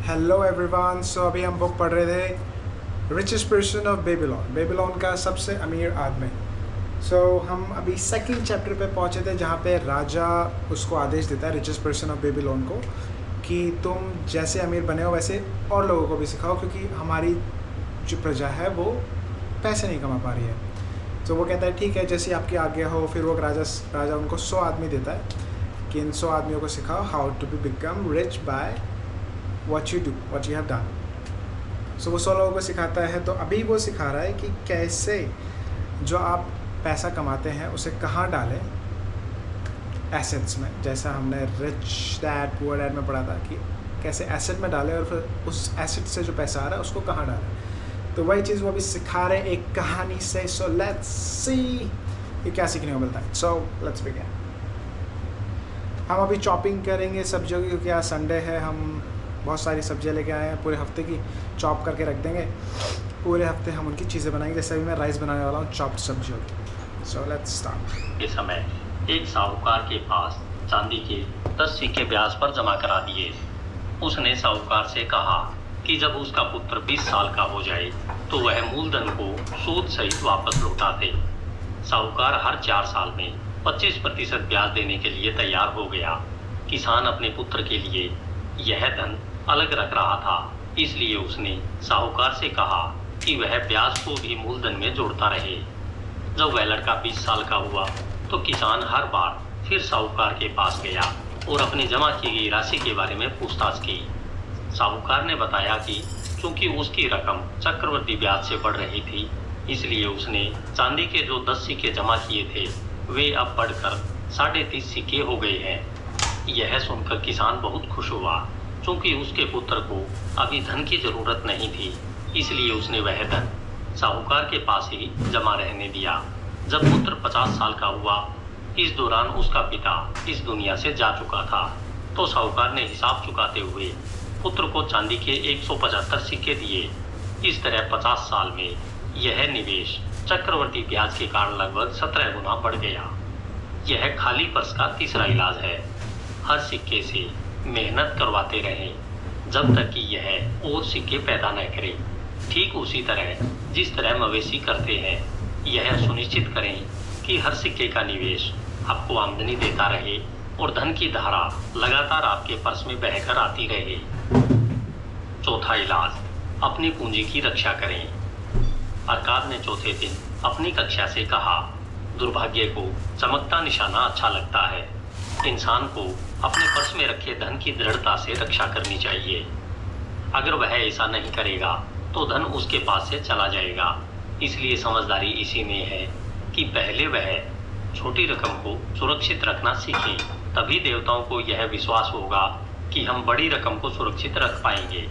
Hello everyone. सो अभी हम book पढ़ रहे थे richest person of Babylon, Babylon का सबसे अमीर आदमी। सो हम अभी सेकंड चैप्टर पे पहुंचे थे जहाँ पे राजा उसको आदेश देता है रिचेस्ट पर्सन ऑफ बेबीलोन को कि तुम जैसे अमीर बने हो वैसे और लोगों को भी सिखाओ, क्योंकि हमारी जो प्रजा है वो पैसे नहीं कमा पा रही है। तो वो कहता है ठीक है, जैसी आपकी आज्ञा हो। फिर वो राजा उनको 100 आदमी देता है कि इन 100 आदमियों को सिखाओ how to be become rich by what you do, what you have done. So वो 100 लोगों को सिखाता है। तो अभी वो सिखा रहा है कि कैसे जो आप पैसा कमाते हैं उसे कहाँ डालें एसेट्स में, जैसा हमने रिच डैड पुअर डैड में पढ़ा था कि कैसे एसेट में डालें और फिर उस एसेट से जो पैसा आ रहा है उसको कहाँ डालें। तो वही चीज़ वो अभी सिखा रहे हैं एक कहानी से। सो लेट्स सी ये क्या सीखने को मिलता है। So let's begin. हम अभी चॉपिंग करेंगे सब्जियों की, क्योंकि आज संडे है। हम बहुत सारी सब्जियां लेके आए हैं, पूरे हफ्ते की चॉप करके रख देंगे। पूरे हफ्ते हम उनकी चीज़ें बनाएंगे। जैसे अभी मैं राइस बनाने वाला हूँ चॉप्ड सब्जियों की। So let's start. इस समय एक साहूकार के पास चांदी के 10 सिक्के ब्याज पर जमा करा दिए। उसने साहूकार से कहा कि जब उसका पुत्र 20 साल का हो जाए तो वह मूलधन को सूद सहित वापस लौटा दे। साहूकार हर 4 साल में 25% ब्याज देने के लिए तैयार हो गया। किसान अपने पुत्र के लिए यह धन अलग रख रहा था, इसलिए उसने साहूकार से कहा कि वह ब्याज को भी मूलधन में जोड़ता रहे। जब वह लड़का 20 साल का हुआ तो किसान हर बार फिर साहूकार के पास गया और अपनी जमा की गई राशि के बारे में पूछताछ की। साहूकार ने बताया कि चूंकि उसकी रकम चक्रवृद्धि ब्याज से बढ़ रही थी, इसलिए उसने चांदी के जो 10 सिक्के जमा किए थे वे अब बढ़कर 30.5 सिक्के हो गए हैं। यह सुनकर किसान बहुत खुश हुआ। चूंकि उसके पुत्र को अभी धन की जरूरत नहीं थी, इसलिए उसने वह धन साहूकार के पास ही जमा रहने दिया। जब पुत्र 50 साल का हुआ, इस दौरान उसका पिता इस दुनिया से जा चुका था, तो साहूकार ने हिसाब चुकाते हुए पुत्र को चांदी के 175 सिक्के दिए। इस तरह 50 साल में यह निवेश चक्रवर्ती ब्याज के कारण लगभग 17 गुना बढ़ गया। यह खाली पर्स का तीसरा इलाज है। हर सिक्के से मेहनत करवाते रहें जब तक कि यह और सिक्के पैदा न करे। ठीक उसी तरह जिस तरह मवेशी करते हैं, यह सुनिश्चित करें कि हर सिक्के का निवेश आपको आमदनी देता रहे और धन की धारा लगातार आपके पर्स में बहकर आती रहे। चौथा इलाज, अपनी पूंजी की रक्षा करें। अरकाद ने चौथे दिन अपनी कक्षा से कहा, दुर्भाग्य को चमकता निशाना अच्छा लगता है। इंसान को अपने पर्स में रखे धन की दृढ़ता से रक्षा करनी चाहिए। अगर वह ऐसा नहीं करेगा तो धन उसके पास से चला जाएगा। इसलिए समझदारी इसी में है कि पहले वह छोटी रकम को सुरक्षित रखना सीखें। तभी देवताओं को यह विश्वास होगा कि हम बड़ी रकम को सुरक्षित रख पाएंगे।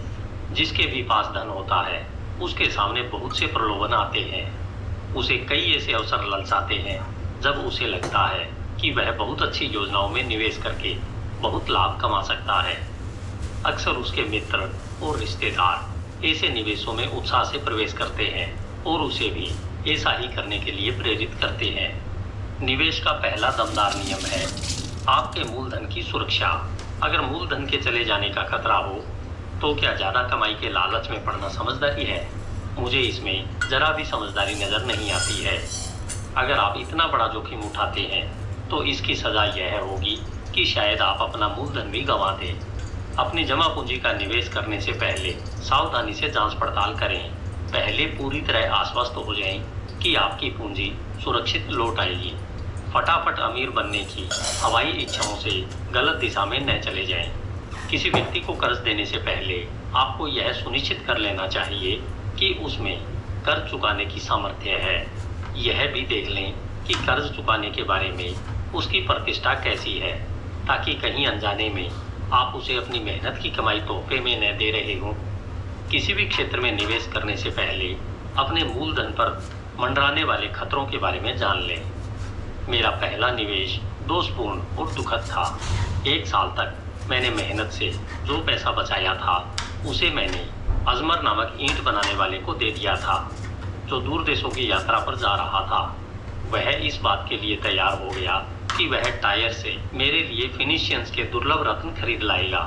जिसके भी पास धन होता है उसके सामने बहुत से प्रलोभन आते हैं। उसे कई ऐसे अवसर ललचाते हैं जब उसे लगता है कि वह बहुत अच्छी योजनाओं में निवेश करके बहुत लाभ कमा सकता है। अक्सर उसके मित्र और रिश्तेदार ऐसे निवेशों में उत्साह से प्रवेश करते हैं और उसे भी ऐसा ही करने के लिए प्रेरित करते हैं। निवेश का पहला दमदार नियम है आपके मूलधन की सुरक्षा। अगर मूलधन के चले जाने का खतरा हो तो क्या ज़्यादा कमाई के लालच में पड़ना समझदारी है? मुझे इसमें जरा भी समझदारी नजर नहीं आती है। अगर आप इतना बड़ा जोखिम उठाते हैं तो इसकी सजा यह होगी कि शायद आप अपना मूलधन भी गंवा दें। अपनी जमा पूंजी का निवेश करने से पहले सावधानी से जांच पड़ताल करें। पहले पूरी तरह आश्वस्त हो जाएं कि आपकी पूंजी सुरक्षित लौट आएगी। फटाफट अमीर बनने की हवाई इच्छाओं से गलत दिशा में न चले जाएं। किसी व्यक्ति को कर्ज देने से पहले आपको यह सुनिश्चित कर लेना चाहिए कि उसमें कर्ज चुकाने की सामर्थ्य है। यह भी देख लें कि कर्ज चुकाने के बारे में उसकी प्रतिष्ठा कैसी है, ताकि कहीं अनजाने में आप उसे अपनी मेहनत की कमाई तोहफे में न दे रहे हों। किसी भी क्षेत्र में निवेश करने से पहले अपने मूलधन पर मंडराने वाले खतरों के बारे में जान लें। मेरा पहला निवेश दोषपूर्ण और दुखद था। 1 साल तक मैंने मेहनत से जो पैसा बचाया था उसे मैंने अजमर नामक ईंट बनाने वाले को दे दिया था, जो दूर देशों की यात्रा पर जा रहा था। वह इस बात के लिए तैयार हो गया कि वह टायर से मेरे लिए फिनिशियंस के दुर्लभ रत्न खरीद लाएगा।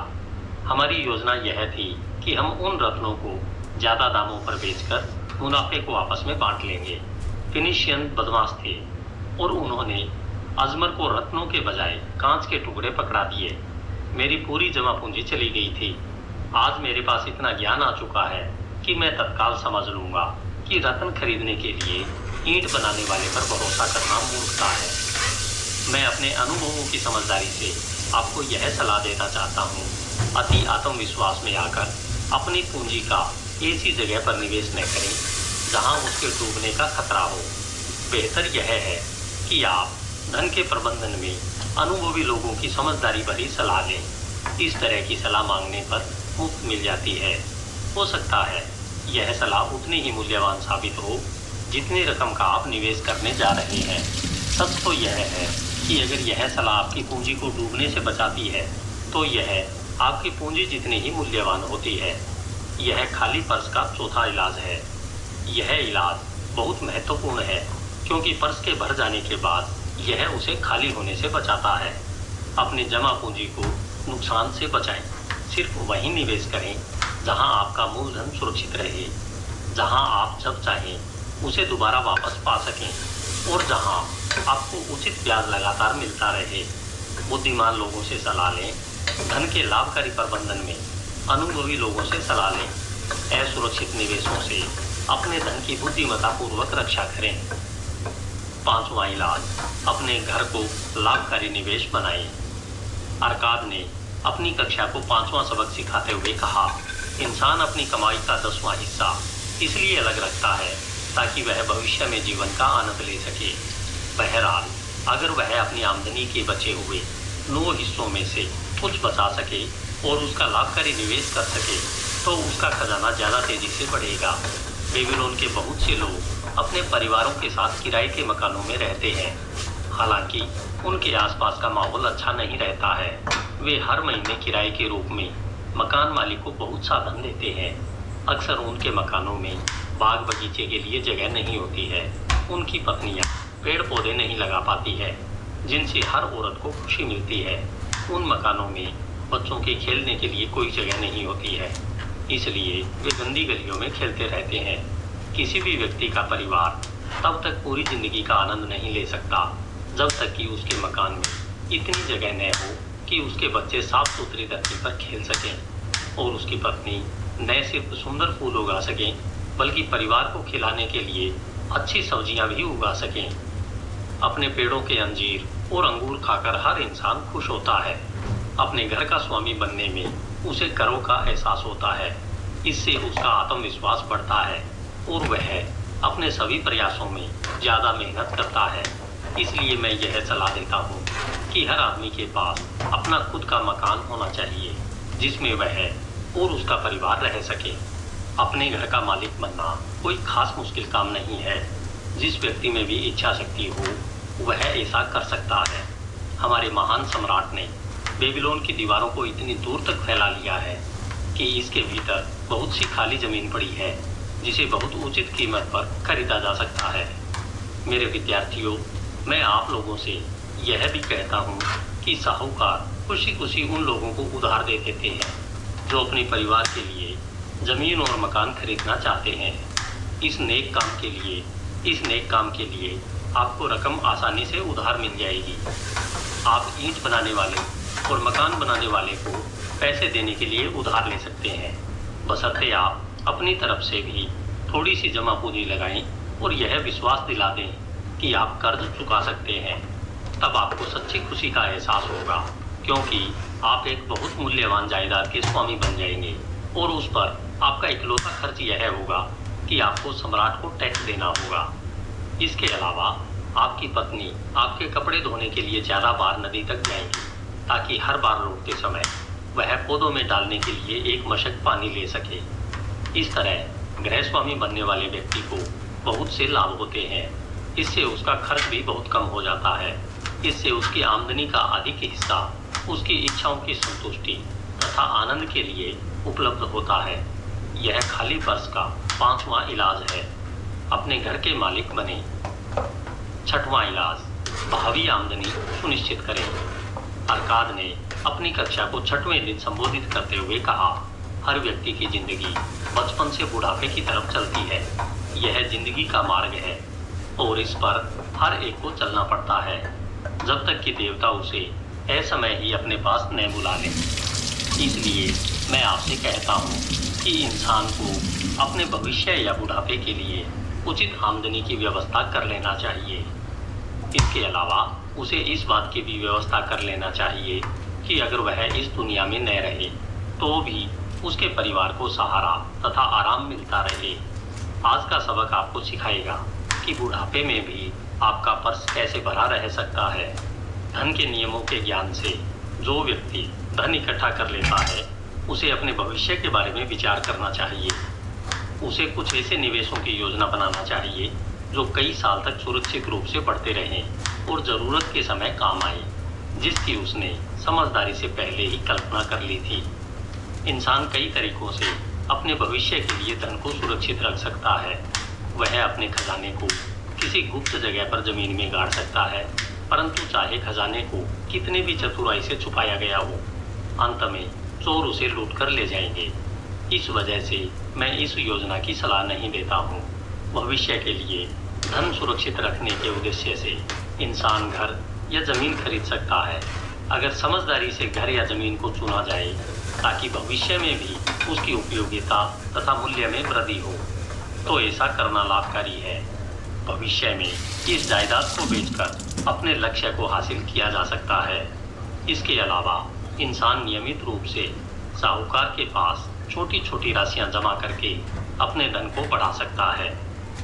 हमारी योजना यह थी कि हम उन रत्नों को ज़्यादा दामों पर बेचकर मुनाफे को आपस में बांट लेंगे। फिनिशियन बदमाश थे और उन्होंने अजमर को रत्नों के बजाय कांच के टुकड़े पकड़ा दिए। मेरी पूरी जमा पूंजी चली गई थी। आज मेरे पास इतना ज्ञान आ चुका है कि मैं तत्काल समझ लूंगा कि रत्न खरीदने के लिए ईंट बनाने वाले पर भरोसा करना मूर्खता है। मैं अपने अनुभवों की समझदारी से आपको यह सलाह देना चाहता हूँ, अति आत्मविश्वास में आकर अपनी पूंजी का ऐसी जगह पर निवेश न करें जहाँ उसके डूबने का खतरा हो। बेहतर यह है कि आप धन के प्रबंधन में अनुभवी लोगों की समझदारी भरी सलाह लें। इस तरह की सलाह मांगने पर मुफ्त मिल जाती है। हो सकता है यह सलाह उतनी ही मूल्यवान साबित हो जितनी रकम का आप निवेश करने जा रहे हैं। सच तो यह है कि अगर यह सलाह आपकी पूंजी को डूबने से बचाती है तो यह आपकी पूंजी जितनी ही मूल्यवान होती है। यह खाली पर्स का चौथा इलाज है। यह इलाज बहुत महत्वपूर्ण है क्योंकि पर्स के भर जाने के बाद यह उसे खाली होने से बचाता है। अपनी जमा पूंजी को नुकसान से बचाएं। सिर्फ वही निवेश करें जहां आपका मूलधन सुरक्षित रहे, जहां आप जब चाहें उसे दोबारा वापस पा सकें और जहां आपको उचित ब्याज लगातार मिलता रहे। बुद्धिमान लोगों से सलाह लें। धन के लाभकारी प्रबंधन में अनुभवी लोगों से सलाह लें। असुरक्षित निवेशों से अपने धन की बुद्धिमत्तापूर्वक रक्षा करें। पांचवा इलाज, अपने घर को लाभकारी निवेश बनाएं। अरकाद ने अपनी कक्षा को 5वां सबक सिखाते हुए कहा, इंसान अपनी कमाई का 10वां हिस्सा इसलिए अलग रखता है ताकि वह भविष्य में जीवन का आनंद ले सके। बहरहाल, अगर वह अपनी आमदनी के बचे हुए 9 हिस्सों में से कुछ बचा सके और उसका लाभकारी निवेश कर सके तो उसका खजाना ज़्यादा तेजी से बढ़ेगा। बेबीलोन के बहुत से लोग अपने परिवारों के साथ किराए के मकानों में रहते हैं। हालांकि उनके आसपास का माहौल अच्छा नहीं रहता है। वे हर महीने किराए के रूप में मकान मालिक को बहुत सा धन देते हैं। अक्सर उनके मकानों में बाग बगीचे के लिए जगह नहीं होती है। उनकी पत्नियां पेड़ पौधे नहीं लगा पाती है जिनसे हर औरत को खुशी मिलती है। उन मकानों में बच्चों के खेलने के लिए कोई जगह नहीं होती है, इसलिए वे गंदी गलियों में खेलते रहते हैं। किसी भी व्यक्ति का परिवार तब तक पूरी जिंदगी का आनंद नहीं ले सकता जब तक कि उसके मकान में इतनी जगह न हो कि उसके बच्चे साफ सुथरी धरती पर खेल सकें और उसकी पत्नी न सिर्फ सुंदर फूल उगा सकें बल्कि परिवार को खिलाने के लिए अच्छी सब्जियां भी उगा सकें। अपने पेड़ों के अंजीर और अंगूर खाकर हर इंसान खुश होता है। अपने घर का स्वामी बनने में उसे गर्व का एहसास होता है। इससे उसका आत्मविश्वास बढ़ता है और वह अपने सभी प्रयासों में ज़्यादा मेहनत करता है। इसलिए मैं यह सलाह देता हूँ कि हर आदमी के पास अपना खुद का मकान होना चाहिए जिसमें वह और उसका परिवार रह सके। अपने घर का मालिक बनना कोई खास मुश्किल काम नहीं है। जिस व्यक्ति में भी इच्छा शक्ति हो वह ऐसा कर सकता है। हमारे महान सम्राट ने बेबीलोन की दीवारों को इतनी दूर तक फैला लिया है कि इसके भीतर बहुत सी खाली जमीन पड़ी है जिसे बहुत उचित कीमत पर खरीदा जा सकता है। मेरे विद्यार्थियों, मैं आप लोगों से यह भी कहता हूँ कि साहूकार खुशी खुशी उन लोगों को उधार दे देते हैं जो अपने परिवार के लिए जमीन और मकान खरीदना चाहते हैं। इस नेक काम के लिए आपको रकम आसानी से उधार मिल जाएगी। आप ईंट बनाने वाले और मकान बनाने वाले को पैसे देने के लिए उधार ले सकते हैं, बशर्ते आप अपनी तरफ से भी थोड़ी सी जमा पूंजी लगाएं और यह विश्वास दिला दें कि आप कर्ज चुका सकते हैं। तब आपको सच्ची खुशी का एहसास होगा क्योंकि आप एक बहुत मूल्यवान जायदाद के स्वामी बन जाएंगे और उस पर आपका इकलौता खर्च यह होगा कि आपको सम्राट को टैक्स देना होगा। इसके अलावा आपकी पत्नी आपके कपड़े धोने के लिए ज़्यादा बार नदी तक जाएंगी ताकि हर बार लौटते समय वह पौधों में डालने के लिए एक मशक पानी ले सके। इस तरह गृहस्वामी बनने वाले व्यक्ति को बहुत से लाभ होते हैं। इससे उसका खर्च भी बहुत कम हो जाता है। इससे उसकी आमदनी का अधिक हिस्सा उसकी इच्छाओं की संतुष्टि तथा आनंद के लिए उपलब्ध होता है। यह खाली पर्स का 5वां इलाज है। अपने घर के मालिक बने। 6वां इलाज, भावी आमदनी सुनिश्चित करें। अरकाद ने अपनी कक्षा को 6वें दिन संबोधित करते हुए कहा, हर व्यक्ति की जिंदगी बचपन से बुढ़ापे की तरफ चलती है। यह जिंदगी का मार्ग है और इस पर हर एक को चलना पड़ता है जब तक कि देवता उसे असमय ही अपने पास न बुला ले। इसलिए मैं आपसे कहता हूँ कि इंसान को अपने भविष्य या बुढ़ापे के लिए उचित आमदनी की व्यवस्था कर लेना चाहिए। इसके अलावा उसे इस बात की भी व्यवस्था कर लेना चाहिए कि अगर वह इस दुनिया में न रहे तो भी उसके परिवार को सहारा तथा आराम मिलता रहे। आज का सबक आपको सिखाएगा कि बुढ़ापे में भी आपका पर्स कैसे भरा रह सकता है। धन के नियमों के ज्ञान से जो व्यक्ति धन इकट्ठा कर लेता है उसे अपने भविष्य के बारे में विचार करना चाहिए। उसे कुछ ऐसे निवेशों की योजना बनाना चाहिए जो कई साल तक सुरक्षित रूप से बढ़ते रहें और ज़रूरत के समय काम आए, जिसकी उसने समझदारी से पहले ही कल्पना कर ली थी। इंसान कई तरीकों से अपने भविष्य के लिए धन को सुरक्षित रख सकता है। वह अपने खजाने को किसी गुप्त जगह पर जमीन में गाड़ सकता है, परंतु चाहे खजाने को कितने भी चतुराई से छुपाया गया हो, अंत में चोर उसे लूट कर ले जाएंगे। इस वजह से मैं इस योजना की सलाह नहीं देता हूँ। भविष्य के लिए धन सुरक्षित रखने के उद्देश्य से इंसान घर या ज़मीन खरीद सकता है। अगर समझदारी से घर या ज़मीन को चुना जाए ताकि भविष्य में भी उसकी उपयोगिता तथा मूल्य में वृद्धि हो, तो ऐसा करना लाभकारी है। भविष्य में इस जायदाद को बेचकर अपने लक्ष्य को हासिल किया जा सकता है। इसके अलावा इंसान नियमित रूप से साहूकार के पास छोटी छोटी राशियां जमा करके अपने धन को बढ़ा सकता है।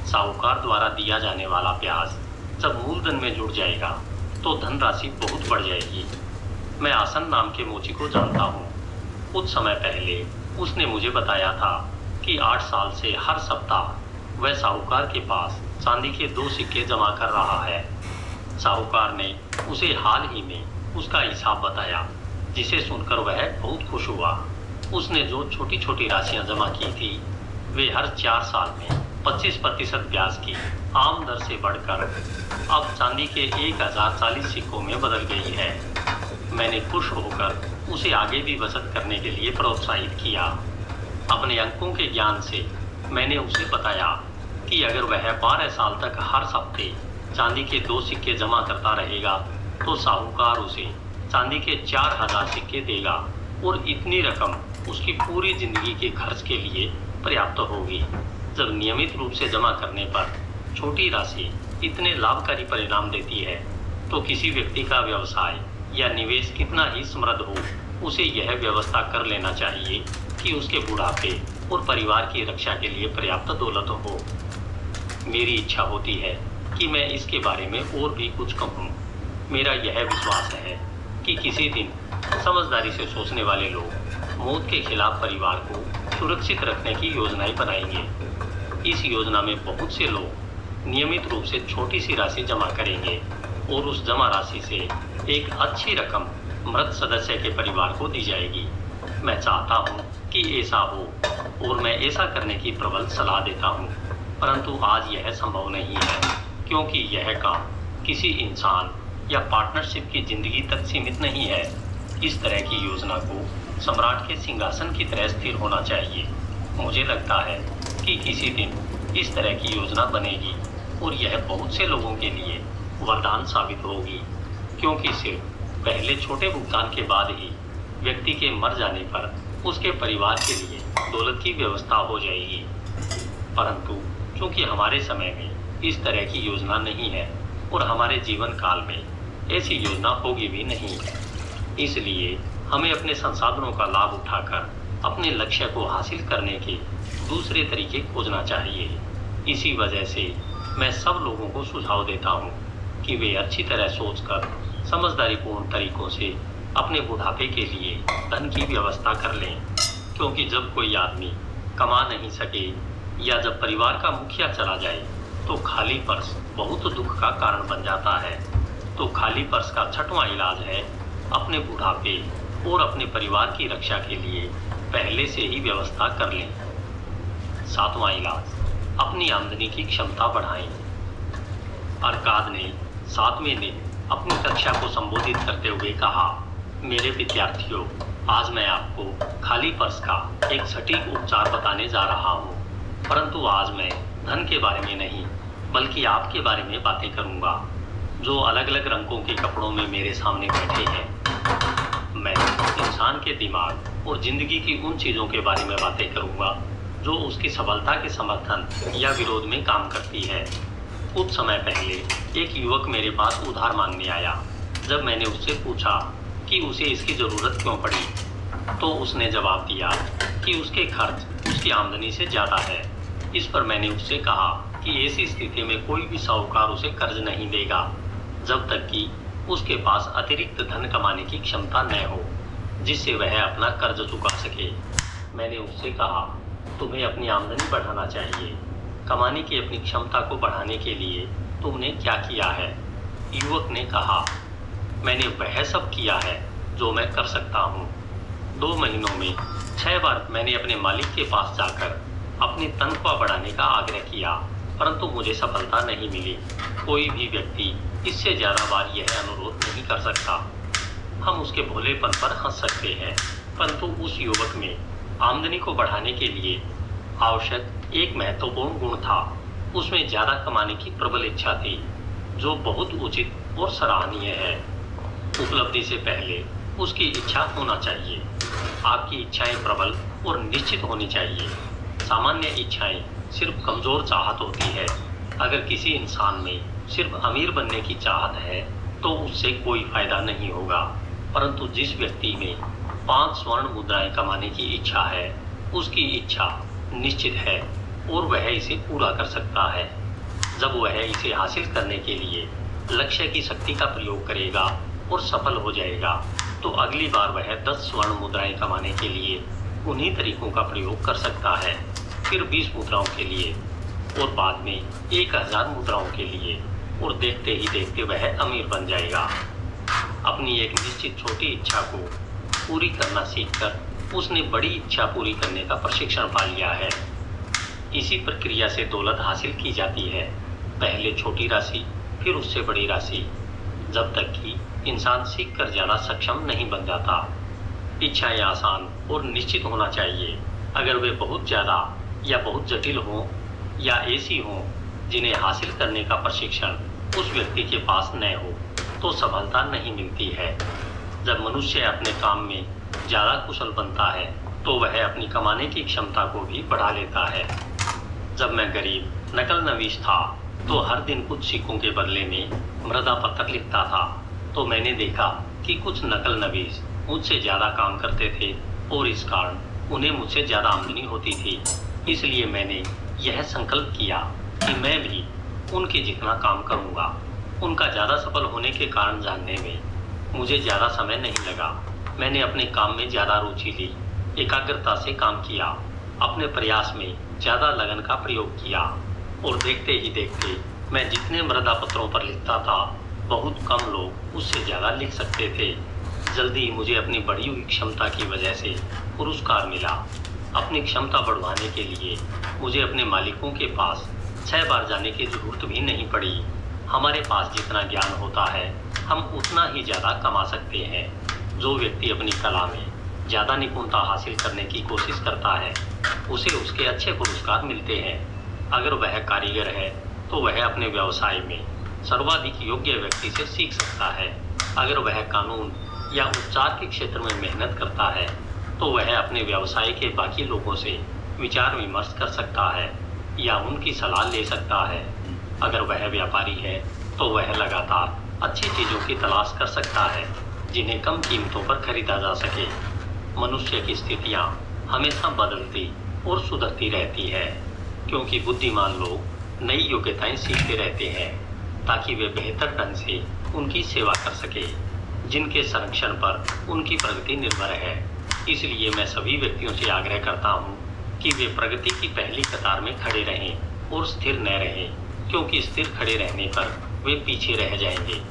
साहूकार द्वारा दिया जाने वाला ब्याज जब मूलधन में जुड़ जाएगा तो धनराशि बहुत बढ़ जाएगी। मैं आसन नाम के मोची को जानता हूँ। कुछ समय पहले उसने मुझे बताया था कि 8 साल से हर सप्ताह वह साहूकार के पास चांदी के 2 सिक्के जमा कर रहा है। साहूकार ने उसे हाल ही में उसका हिसाब बताया, जिसे सुनकर वह बहुत खुश हुआ। उसने जो छोटी छोटी राशियां जमा की थी वे हर 4 साल में 25% ब्याज की आम दर से बढ़कर अब चांदी के 1040 सिक्कों में बदल गई है। मैंने खुश होकर उसे आगे भी बचत करने के लिए प्रोत्साहित किया। अपने अंकों के ज्ञान से मैंने उसे बताया कि अगर वह 12 साल तक हर हफ्ते चांदी के 2 सिक्के जमा करता रहेगा तो साहूकार उसे चांदी के 4000 सिक्के देगा और इतनी रकम उसकी पूरी जिंदगी के खर्च के लिए पर्याप्त होगी। जब नियमित रूप से जमा करने पर छोटी राशि इतने लाभकारी परिणाम देती है तो किसी व्यक्ति का व्यवसाय या निवेश कितना ही समृद्ध हो, उसे यह व्यवस्था कर लेना चाहिए कि उसके बुढ़ापे और परिवार की रक्षा के लिए पर्याप्त दौलत हो। मेरी इच्छा होती है कि मैं इसके बारे में और भी कुछ कहूँ। मेरा यह विश्वास है कि किसी दिन समझदारी से सोचने वाले लोग मौत के खिलाफ परिवार को सुरक्षित रखने की योजनाएं बनाएंगे। इस योजना में बहुत से लोग नियमित रूप से छोटी सी राशि जमा करेंगे और उस जमा राशि से एक अच्छी रकम मृत सदस्य के परिवार को दी जाएगी। मैं चाहता हूँ कि ऐसा हो और मैं ऐसा करने की प्रबल सलाह देता हूँ, परंतु आज यह संभव नहीं है क्योंकि यह काम किसी इंसान या पार्टनरशिप की जिंदगी तक सीमित नहीं है। इस तरह की योजना को सम्राट के सिंहासन की तरह स्थिर होना चाहिए। मुझे लगता है कि किसी दिन इस तरह की योजना बनेगी और यह बहुत से लोगों के लिए वरदान साबित होगी, क्योंकि सिर्फ पहले छोटे भुगतान के बाद ही व्यक्ति के मर जाने पर उसके परिवार के लिए दौलत की व्यवस्था हो जाएगी। परंतु क्योंकि हमारे समय में इस तरह की योजना नहीं है और हमारे जीवन काल में ऐसी योजना होगी भी नहीं, इसलिए हमें अपने संसाधनों का लाभ उठाकर अपने लक्ष्य को हासिल करने के दूसरे तरीके खोजना चाहिए। इसी वजह से मैं सब लोगों को सुझाव देता हूँ कि वे अच्छी तरह सोचकर समझदारीपूर्ण तरीकों से अपने बुढ़ापे के लिए धन की व्यवस्था कर लें, क्योंकि जब कोई आदमी कमा नहीं सके या जब परिवार का मुखिया चला जाए तो खाली पर्स बहुत दुख का कारण बन जाता है। तो खाली पर्स का 6वां इलाज है अपने बुढ़ापे और अपने परिवार की रक्षा के लिए पहले से ही व्यवस्था कर लें। 7वां इलाज, अपनी आमदनी की क्षमता बढ़ाएं। अर्काद ने 7वें दिन अपनी कक्षा को संबोधित करते हुए कहा, मेरे विद्यार्थियों, आज मैं आपको खाली पर्स का एक सटीक उपचार बताने जा रहा हूँ, परंतु आज मैं धन के बारे में नहीं बल्कि आपके बारे में बातें करूँगा जो अलग अलग रंगों के कपड़ों में मेरे सामने बैठे हैं। मैं इंसान के दिमाग और जिंदगी की उन चीज़ों के बारे में बातें करूँगा जो उसकी सफलता के समर्थन या विरोध में काम करती है। कुछ समय पहले एक युवक मेरे पास उधार मांगने आया। जब मैंने उससे पूछा कि उसे इसकी ज़रूरत क्यों पड़ी, तो उसने जवाब दिया कि उसके खर्च उसकी आमदनी से ज़्यादा है। इस पर मैंने उससे कहा कि ऐसी स्थिति में कोई भी साहूकार उसे कर्ज नहीं देगा जब तक कि उसके पास अतिरिक्त धन कमाने की क्षमता न हो जिससे वह अपना कर्ज चुका सके। मैंने उससे कहा, तुम्हें अपनी आमदनी बढ़ाना चाहिए। कमाने की अपनी क्षमता को बढ़ाने के लिए तुमने क्या किया है? युवक ने कहा, मैंने वह सब किया है जो मैं कर सकता हूँ। 2 महीनों में 6 बार मैंने अपने मालिक के पास जाकर अपनी तनख्वाह बढ़ाने का आग्रह किया, परंतु मुझे सफलता नहीं मिली। कोई भी व्यक्ति इससे ज़्यादा बार यह अनुरोध नहीं कर सकता। हम उसके भोलेपन पर हंस सकते हैं, परंतु उस युवक में आमदनी को बढ़ाने के लिए आवश्यक एक महत्वपूर्ण गुण था। उसमें ज़्यादा कमाने की प्रबल इच्छा थी, जो बहुत उचित और सराहनीय है। उपलब्धि से पहले उसकी इच्छा होना चाहिए। आपकी इच्छाएं प्रबल और निश्चित होनी चाहिए। सामान्य इच्छाएं सिर्फ कमज़ोर चाहत होती है। अगर किसी इंसान में सिर्फ अमीर बनने की चाहत है तो उससे कोई फायदा नहीं होगा, परंतु जिस व्यक्ति में 5 स्वर्ण मुद्राएं कमाने की इच्छा है, उसकी इच्छा निश्चित है और वह इसे पूरा कर सकता है। जब वह इसे हासिल करने के लिए लक्ष्य की शक्ति का प्रयोग करेगा और सफल हो जाएगा, तो अगली बार वह 10 स्वर्ण मुद्राएं कमाने के लिए उन्हीं तरीकों का प्रयोग कर सकता है, फिर 20 मुद्राओं के लिए और बाद में 1000 मुद्राओं के लिए, और देखते ही देखते वह अमीर बन जाएगा। अपनी एक निश्चित छोटी इच्छा को पूरी करना सीखकर उसने बड़ी इच्छा पूरी करने का प्रशिक्षण पा लिया है। इसी प्रक्रिया से दौलत हासिल की जाती है, पहले छोटी राशि फिर उससे बड़ी राशि, जब तक कि इंसान सीख कर ज़्यादा सक्षम नहीं बन जाता। इच्छाएं आसान और निश्चित होना चाहिए। अगर वे बहुत ज़्यादा या बहुत जटिल हों या ऐसी हों जिन्हें हासिल करने का प्रशिक्षण उस व्यक्ति के पास न हो, तो सफलता नहीं मिलती है। जब मनुष्य अपने काम में ज़्यादा कुशल बनता है तो वह अपनी कमाने की क्षमता को भी बढ़ा लेता है। जब मैं गरीब नकल नवीस था तो हर दिन कुछ सिक्कों के बदले में मृदा पत्थर लिखता था, तो मैंने देखा कि कुछ नकल नवीस मुझसे ज़्यादा काम करते थे और इस कारण उन्हें मुझसे ज़्यादा आमदनी होती थी। इसलिए मैंने यह संकल्प किया कि मैं भी उनके जितना काम करूँगा। उनका ज़्यादा सफल होने के कारण जानने में मुझे ज़्यादा समय नहीं लगा। मैंने अपने काम में ज़्यादा रुचि ली, एकाग्रता से काम किया, अपने प्रयास में ज़्यादा लगन का प्रयोग किया, और देखते ही देखते मैं जितने मृदा पत्रों पर लिखता था, बहुत कम लोग उससे ज़्यादा लिख सकते थे। जल्दी ही मुझे अपनी बढ़ी हुई क्षमता की वजह से पुरस्कार मिला। अपनी क्षमता बढ़वाने के लिए मुझे अपने मालिकों के पास 6 बार जाने की जरूरत भी नहीं पड़ी। हमारे पास जितना ज्ञान होता है, हम उतना ही ज़्यादा कमा सकते हैं। जो व्यक्ति अपनी कला में ज़्यादा निपुणता हासिल करने की कोशिश करता है, उसे उसके अच्छे पुरस्कार मिलते हैं। अगर वह कारीगर है तो वह अपने व्यवसाय में सर्वाधिक योग्य व्यक्ति से सीख सकता है। अगर वह कानून या उपचार के क्षेत्र में मेहनत करता है तो वह अपने व्यवसाय के बाकी लोगों से विचार विमर्श कर सकता है या उनकी सलाह ले सकता है। अगर वह व्यापारी है तो वह लगातार अच्छी चीज़ों की तलाश कर सकता है जिन्हें कम कीमतों पर खरीदा जा सके। मनुष्य की स्थितियाँ हमेशा बदलती और सुधरती रहती है, क्योंकि बुद्धिमान लोग नई योग्यताएं सीखते रहते हैं ताकि वे बेहतर ढंग से उनकी सेवा कर सके, जिनके संरक्षण पर उनकी प्रगति निर्भर है। इसलिए मैं सभी व्यक्तियों से आग्रह करता हूँ कि वे प्रगति की पहली कतार में खड़े रहें और स्थिर न रहें, क्योंकि स्थिर खड़े रहने पर वे पीछे रह जाएंगे।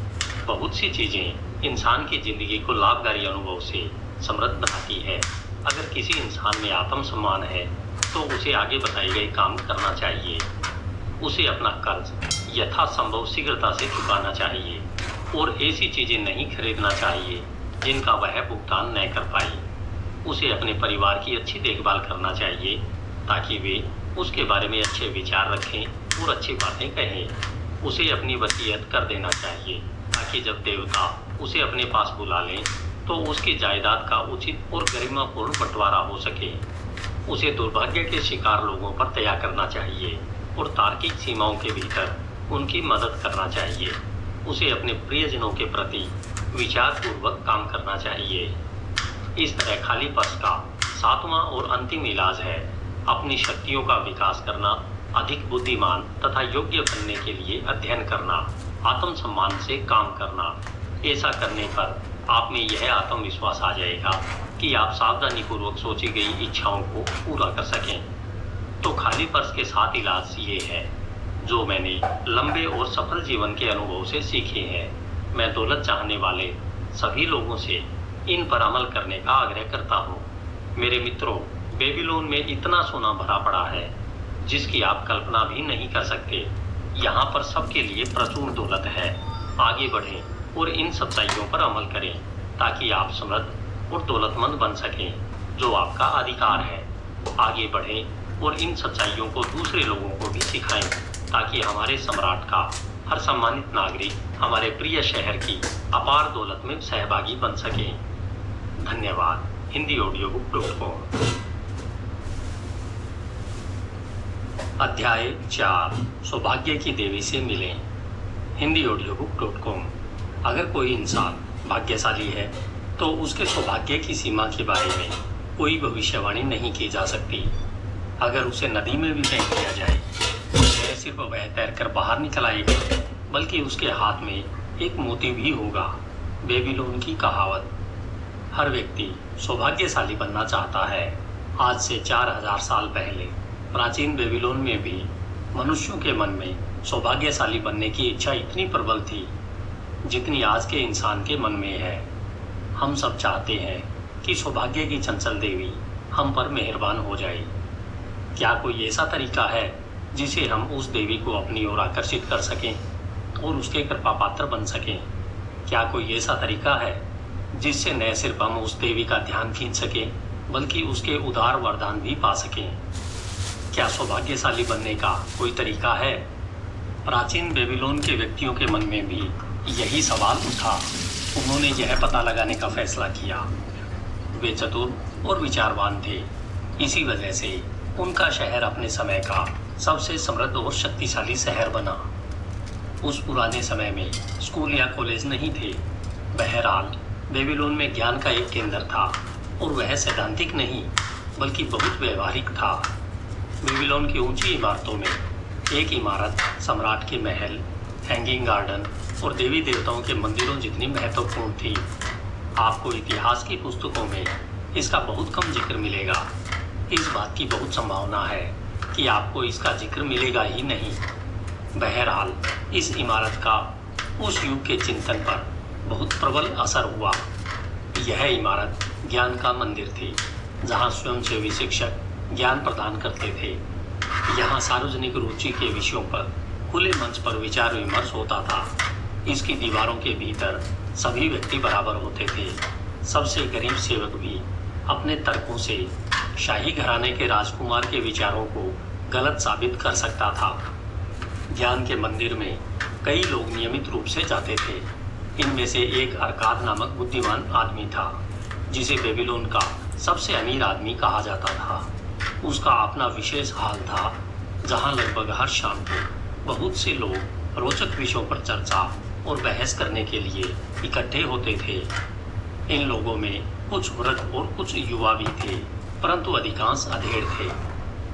बहुत सी चीज़ें इंसान की ज़िंदगी को लाभकारी अनुभव से समृद्ध बनाती है। अगर किसी इंसान में आत्मसम्मान है तो उसे आगे बताए गए काम करना चाहिए। उसे अपना कर्ज यथासंभव शीघ्रता से चुकाना चाहिए और ऐसी चीज़ें नहीं खरीदना चाहिए जिनका वह भुगतान न कर पाए। उसे अपने परिवार की अच्छी देखभाल करना चाहिए ताकि वे उसके बारे में अच्छे विचार रखें और अच्छी बातें कहें। उसे अपनी वसीयत कर देना चाहिए ताकि जब देवता उसे अपने पास बुला लें तो उसकी जायदाद का उचित और गरिमापूर्ण बंटवारा हो सके। उसे दुर्भाग्य के शिकार लोगों पर दया करना चाहिए और तार्किक सीमाओं के भीतर उनकी मदद करना चाहिए। उसे अपने प्रियजनों के प्रति विचारपूर्वक काम करना चाहिए। इस तरह खाली पर्स का 7वां और अंतिम इलाज है अपनी शक्तियों का विकास करना, अधिक बुद्धिमान तथा योग्य बनने के लिए अध्ययन करना, आत्मसम्मान से काम करना। ऐसा करने पर आप में यह आत्मविश्वास आ जाएगा कि आप सावधानीपूर्वक सोची गई इच्छाओं को पूरा कर सकें। तो खाली पर्स के 7 इलाज ये है जो मैंने लंबे और सफल जीवन के अनुभव से सीखे हैं। मैं दौलत चाहने वाले सभी लोगों से इन पर अमल करने का आग्रह करता हूँ। मेरे मित्रों, बेबीलोन में इतना सोना भरा पड़ा है जिसकी आप कल्पना भी नहीं कर सकते। यहाँ पर सबके लिए प्रचुर दौलत है। आगे बढ़ें और इन सच्चाइयों पर अमल करें ताकि आप समृद्ध और दौलतमंद बन सकें, जो आपका अधिकार है। आगे बढ़ें और इन सच्चाइयों को दूसरे लोगों को भी सिखाएं ताकि हमारे सम्राट का हर सम्मानित नागरिक हमारे प्रिय शहर की अपार दौलत में सहभागी बन सके। धन्यवाद। HindiAudiobook.com। अध्याय 4 सौभाग्य की देवी से मिलें। HindiAudiobook.com। अगर कोई इंसान भाग्यशाली है तो उसके सौभाग्य की सीमा के बारे में कोई भविष्यवाणी नहीं की जा सकती। अगर उसे नदी में भी फेंक दिया जाए तो वह सिर्फ वह तैरकर बाहर निकल आएगा, बल्कि उसके हाथ में एक मोती भी होगा। बेबीलोन की कहावत। हर व्यक्ति सौभाग्यशाली बनना चाहता है। आज से 4000 साल पहले प्राचीन बेबीलोन में भी मनुष्यों के मन में सौभाग्यशाली बनने की इच्छा इतनी प्रबल थी जितनी आज के इंसान के मन में है। हम सब चाहते हैं कि सौभाग्य की चंचल देवी हम पर मेहरबान हो जाए। क्या कोई ऐसा तरीका है जिसे हम उस देवी को अपनी ओर आकर्षित कर सकें और उसके कृपा पात्र बन सकें? क्या कोई ऐसा तरीका है जिससे न सिर्फ हम उस देवी का ध्यान खींच सकें बल्कि उसके उदार वरदान भी पा सकें? क्या सौभाग्यशाली बनने का कोई तरीका है? प्राचीन बेबीलोन के व्यक्तियों के मन में भी यही सवाल उठा। उन्होंने यह पता लगाने का फैसला किया। वे चतुर और विचारवान थे। इसी वजह से उनका शहर अपने समय का सबसे समृद्ध और शक्तिशाली शहर बना। उस पुराने समय में स्कूल या कॉलेज नहीं थे। बहरहाल बेबीलोन में ज्ञान का एक केंद्र था और वह सैद्धांतिक नहीं बल्कि बहुत व्यवहारिक था। बेबीलोन की ऊंची इमारतों में एक इमारत सम्राट के महल, हैंगिंग गार्डन और देवी देवताओं के मंदिरों जितनी महत्वपूर्ण थी। आपको इतिहास की पुस्तकों में इसका बहुत कम जिक्र मिलेगा। इस बात की बहुत संभावना है कि आपको इसका जिक्र मिलेगा ही नहीं। बहरहाल इस इमारत का उस युग के चिंतन पर बहुत प्रबल असर हुआ। यह इमारत ज्ञान का मंदिर थी जहाँ स्वयंसेवी शिक्षक ज्ञान प्रदान करते थे। यहाँ सार्वजनिक रुचि के विषयों पर खुले मंच पर विचार विमर्श होता था। इसकी दीवारों के भीतर सभी व्यक्ति बराबर होते थे। सबसे गरीब सेवक भी अपने तर्कों से शाही घराने के राजकुमार के विचारों को गलत साबित कर सकता था। ज्ञान के मंदिर में कई लोग नियमित रूप से जाते थे। इनमें से एक अरकाद नामक बुद्धिमान आदमी था जिसे बेबीलोन का सबसे अमीर आदमी कहा जाता था। उसका अपना विशेष हाल था जहां लगभग हर शाम को बहुत से लोग रोचक विषयों पर चर्चा और बहस करने के लिए इकट्ठे होते थे। इन लोगों में कुछ वृद्ध और कुछ युवा भी थे, परंतु अधिकांश अधेड़ थे।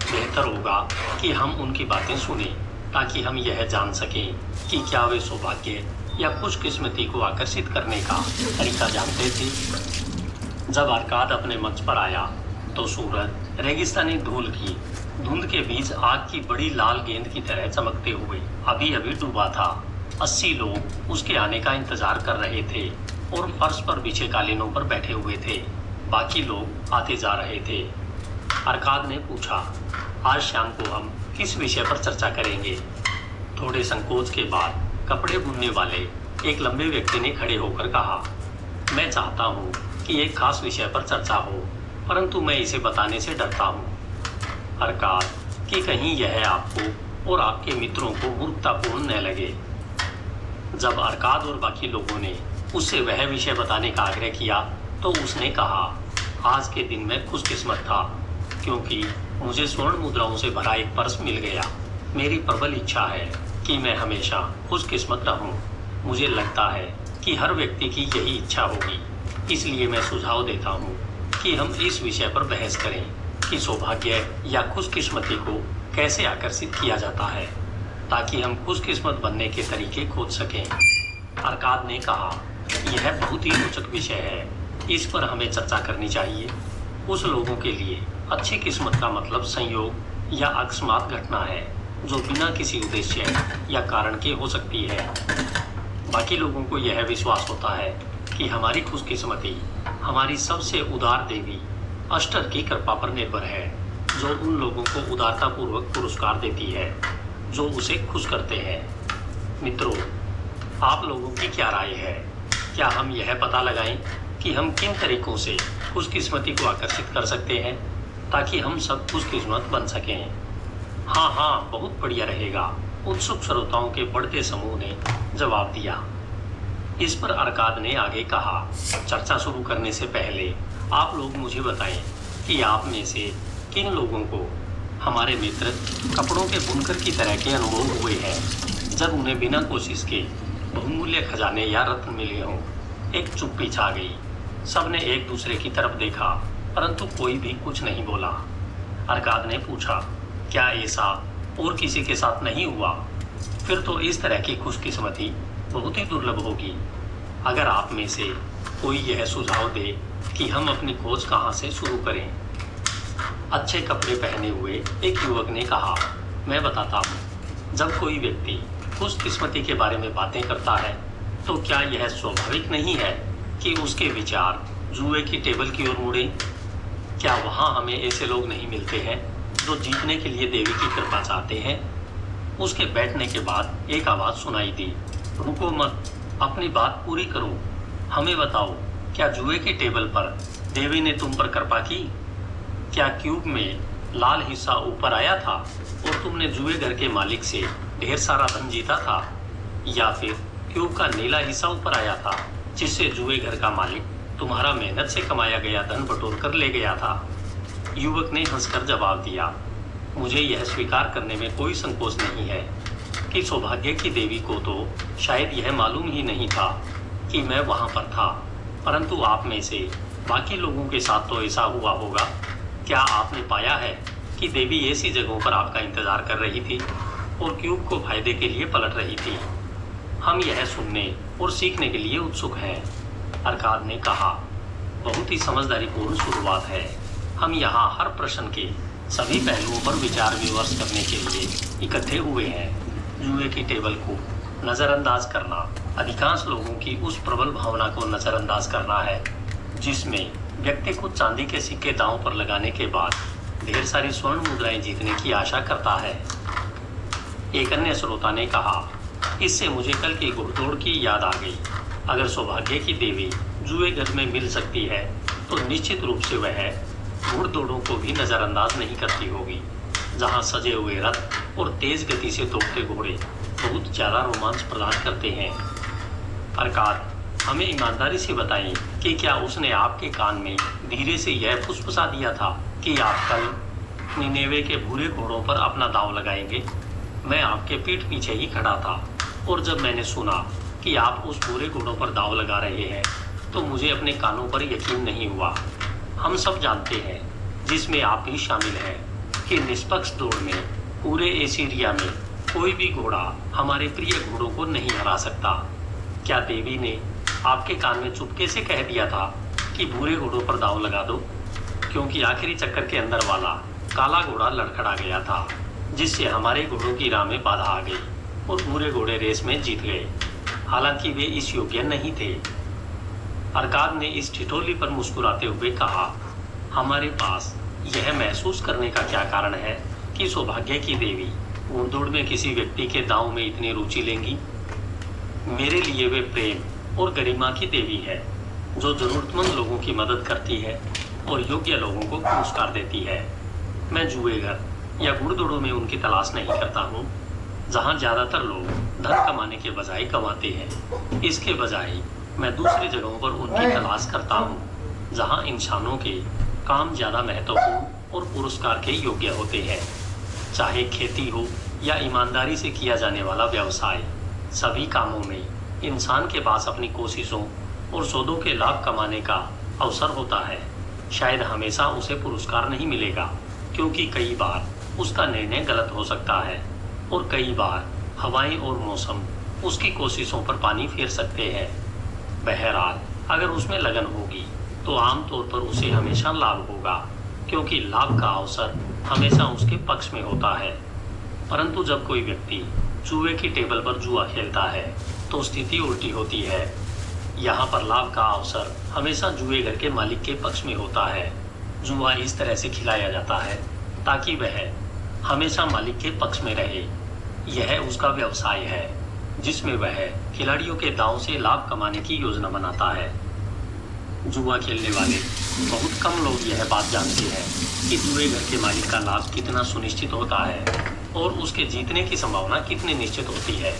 बेहतर होगा कि हम उनकी बातें सुनें ताकि हम यह जान सकें कि क्या वे सौभाग्य या खुशकिस्मती को आकर्षित करने का तरीका जानते थे। जब अरकाद अपने मंच पर आया तो सूरज रेगिस्तानी धूल की धुंध के बीच आग की बड़ी लाल गेंद की तरह चमकते हुए अभी अभी डूबा था। 80 लोग उसके आने का इंतजार कर रहे थे और फर्श पर बिछे कालीनों पर बैठे हुए थे। बाकी लोग आते जा रहे थे। अरकाद ने पूछा, आज शाम को हम किस विषय पर चर्चा करेंगे? थोड़े संकोच के बाद कपड़े बुनने वाले एक लंबे व्यक्ति ने खड़े होकर कहा, मैं चाहता हूँ कि एक खास विषय पर चर्चा हो। परंतु मैं इसे बताने से डरता हूँ। अरकाद कि कहीं यह आपको और आपके मित्रों को मूर्खतापूर्ण न लगे। जब अरकाद और बाकी लोगों ने उससे वह विषय बताने का आग्रह किया तो उसने कहा, आज के दिन मैं खुशकिस्मत था, क्योंकि मुझे स्वर्ण मुद्राओं से भरा एक पर्स मिल गया। मेरी प्रबल इच्छा है कि मैं हमेशा खुशकिस्मत रहूं। मुझे लगता है कि हर व्यक्ति की यही इच्छा होगी, इसलिए मैं सुझाव देता हूं कि हम इस विषय पर बहस करें कि सौभाग्य या खुशकिस्मती को कैसे आकर्षित किया जाता है, ताकि हम खुशकिस्मत बनने के तरीके खोज सकें। अरकाद ने कहा, यह बहुत ही रोचक विषय है, इस पर हमें चर्चा करनी चाहिए। उस लोगों के लिए अच्छी किस्मत का मतलब संयोग या अकस्मात घटना है जो बिना किसी उद्देश्य या कारण के हो सकती है। बाकी लोगों को यह विश्वास होता है कि हमारी खुशकिस्मती हमारी सबसे उदार देवी अष्टर की कृपा पर निर्भर है, जो उन लोगों को उदारतापूर्वक पुरस्कार देती है जो उसे खुश करते हैं। मित्रों, आप लोगों की क्या राय है? क्या हम यह पता लगाएं कि हम किन तरीकों से खुशकिस्मती को आकर्षित कर सकते हैं ताकि हम सब खुशकिस्मत बन सकें? हाँ, बहुत बढ़िया रहेगा, उत्सुक श्रोताओं के बढ़ते समूह ने जवाब दिया। इस पर अरकाद ने आगे कहा, चर्चा शुरू करने से पहले आप लोग मुझे बताएं कि आप में से किन लोगों को हमारे मित्र कपड़ों के बुनकर की तरह के अनुभव हुए हैं, जब उन्हें बिना कोशिश के बहुमूल्य खजाने या रत्न मिले हों। एक चुप्पी छा गई। सबने एक दूसरे की तरफ देखा, परंतु कोई भी कुछ नहीं बोला। अरकाद ने पूछा, क्या ऐसा और किसी के साथ नहीं हुआ? फिर तो इस तरह की खुशकिस्मती बहुत ही दुर्लभ होगी। अगर आप में से कोई यह सुझाव दे कि हम अपनी खोज कहाँ से शुरू करें। अच्छे कपड़े पहने हुए एक युवक ने कहा, मैं बताता हूँ। जब कोई व्यक्ति खुशकिस्मती के बारे में बातें करता है तो क्या यह स्वाभाविक नहीं है कि उसके विचार जुए की टेबल की ओर मुड़े? क्या वहाँ हमें ऐसे लोग नहीं मिलते हैं जो जीतने के लिए देवी की कृपा चाहते हैं? उसके बैठने के बाद एक आवाज़ सुनाई दी, रुको मत, अपनी बात पूरी करो। हमें बताओ, क्या जुए की टेबल पर देवी ने तुम पर कृपा की? क्या क्यूब में लाल हिस्सा ऊपर आया था और तुमने जुए घर के मालिक से ढेर सारा धन जीता था? या फिर क्यूब का नीला हिस्सा ऊपर आया था जिससे जुए घर का मालिक तुम्हारा मेहनत से कमाया गया धन बटोर कर ले गया था? युवक ने हंसकर जवाब दिया, मुझे यह स्वीकार करने में कोई संकोच नहीं है कि सौभाग्य की देवी को तो शायद यह मालूम ही नहीं था कि मैं वहाँ पर था, परंतु आप में से बाकी लोगों के साथ तो ऐसा हुआ होगा। क्या आपने पाया है कि देवी ऐसी जगहों पर आपका इंतजार कर रही थी और क्यूब को फायदे के लिए पलट रही थी? हम यह सुनने और सीखने के लिए उत्सुक हैं। अरकाद ने कहा, बहुत ही समझदारीपूर्ण शुरुआत है। हम यहाँ हर प्रश्न के सभी पहलुओं पर विचार विमर्श करने के लिए इकट्ठे हुए हैं। जुए की टेबल को नज़रअंदाज करना अधिकांश लोगों की उस प्रबल भावना को नज़रअंदाज करना है जिसमें व्यक्ति को चांदी के सिक्के दांव पर लगाने के बाद ढेर सारी स्वर्ण मुद्राएं जीतने की आशा करता है। एक अन्य श्रोता ने कहा, इससे मुझे कल की घुड़दौड़ की याद आ गई। अगर सौभाग्य की देवी जुए घर में मिल सकती है तो निश्चित रूप से वह घुड़दौड़ों को भी नज़रअंदाज नहीं करती होगी, जहां सजे हुए रथ और तेज गति से दौड़ते घोड़े बहुत ज़्यादा रोमांच प्रदान करते हैं। अरकाद, हमें ईमानदारी से बताएं कि क्या उसने आपके कान में धीरे से यह फुसफुसा दिया था कि आप कल निनेवे के भूरे घोड़ों पर अपना दांव लगाएंगे? मैं आपके पीठ पीछे ही खड़ा था और जब मैंने सुना कि आप उस भूरे घोड़ों पर दांव लगा रहे हैं तो मुझे अपने कानों पर यकीन नहीं हुआ। हम सब जानते हैं, जिसमें आप भी शामिल हैं, कि निष्पक्ष दौड़ में पूरे एसीरिया में कोई भी घोड़ा हमारे प्रिय घोड़ों को नहीं हरा सकता। क्या देवी ने आपके कान में चुपके से कह दिया था कि भूरे घोड़ों पर दांव लगा दो? क्योंकि आखिरी चक्कर के अंदर वाला काला घोड़ा लड़खड़ा गया था, जिससे हमारे घोड़ों की राह में बाधा आ गई और भूरे घोड़े रेस में जीत गए, हालांकि वे इस योग्य नहीं थे। अरकाद ने इस ठिठोली पर मुस्कुराते हुए कहा, हमारे पास यह महसूस करने का क्या कारण है कि सौभाग्य की देवी घुड़दौड़ में किसी व्यक्ति के दांव में इतनी रुचि लेंगी? मेरे लिए वे प्रेम और गरिमा की देवी है, जो जरूरतमंद लोगों की मदद करती है और योग्य लोगों को पुरस्कार देती है। मैं जुएगर या गुड़दौड़ों में उनकी तलाश नहीं करता हूँ, जहाँ ज़्यादातर लोग धन कमाने के बजाय कमाते हैं। इसके बजाय मैं दूसरी जगहों पर उनकी तलाश करता हूँ, जहाँ इंसानों के काम ज़्यादा महत्वपूर्ण और पुरस्कार के योग्य होते हैं। चाहे खेती हो या ईमानदारी से किया जाने वाला व्यवसाय, सभी कामों में इंसान के पास अपनी कोशिशों और सौदों के लाभ कमाने का अवसर होता है। शायद हमेशा उसे पुरस्कार नहीं मिलेगा, क्योंकि कई बार उसका निर्णय गलत हो सकता है और कई बार हवाएं और मौसम उसकी कोशिशों पर पानी फेर सकते हैं। बहरहाल, अगर उसमें लगन होगी तो आमतौर पर उसे हमेशा लाभ होगा, क्योंकि लाभ का अवसर हमेशा उसके पक्ष में होता है। परंतु जब कोई व्यक्ति जुए की टेबल पर जुआ खेलता है तो स्थिति उल्टी होती है। यहाँ पर लाभ का अवसर हमेशा जुएगर के मालिक के पक्ष में होता है। जुआ इस तरह से खिलाया जाता है ताकि वह हमेशा मालिक के पक्ष में रहे। यह उसका व्यवसाय है, जिसमें वह खिलाड़ियों के दांव से लाभ कमाने की योजना बनाता है। जुआ खेलने वाले बहुत कम लोग यह बात जानते हैं कि जुएगर के मालिक का लाभ कितना सुनिश्चित होता है और उसके जीतने की संभावना कितनी निश्चित होती है।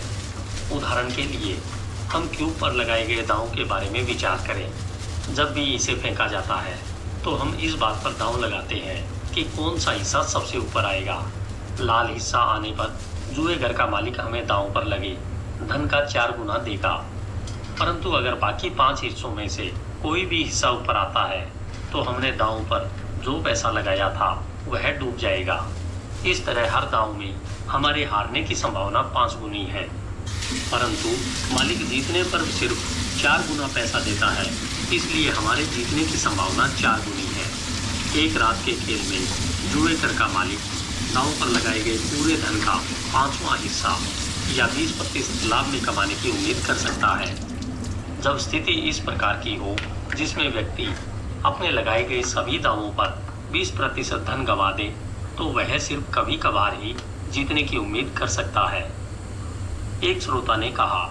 उदाहरण के लिए, हम क्यूब पर लगाए गए दांव के बारे में विचार करें। जब भी इसे फेंका जाता है तो हम इस बात पर दांव लगाते हैं कि कौन सा हिस्सा सबसे ऊपर आएगा। लाल हिस्सा आने पर जुएगर का मालिक हमें दांव पर लगे धन का 4 गुना देगा। परंतु अगर बाकी 5 हिस्सों में से कोई भी हिस्सा ऊपर आता है तो हमने दांव पर जो पैसा लगाया था वह डूब जाएगा। इस तरह हर दांव में हमारे हारने की संभावना 5 गुनी है, परंतु मालिक जीतने पर सिर्फ 4 गुना पैसा देता है, इसलिए हमारे जीतने की संभावना 4 गुनी है। एक रात के खेल में जुएगर का मालिक दांव पर लगाए गए पूरे धन का 5वां हिस्सा या 20% लाभ में कमाने की उम्मीद कर सकता है। जब स्थिति इस प्रकार की हो जिसमें व्यक्ति अपने लगाए गए सभी दावों पर 20% धन गंवा दे, तो वह सिर्फ कभी कभार ही जीतने की उम्मीद कर सकता है। एक श्रोता ने कहा,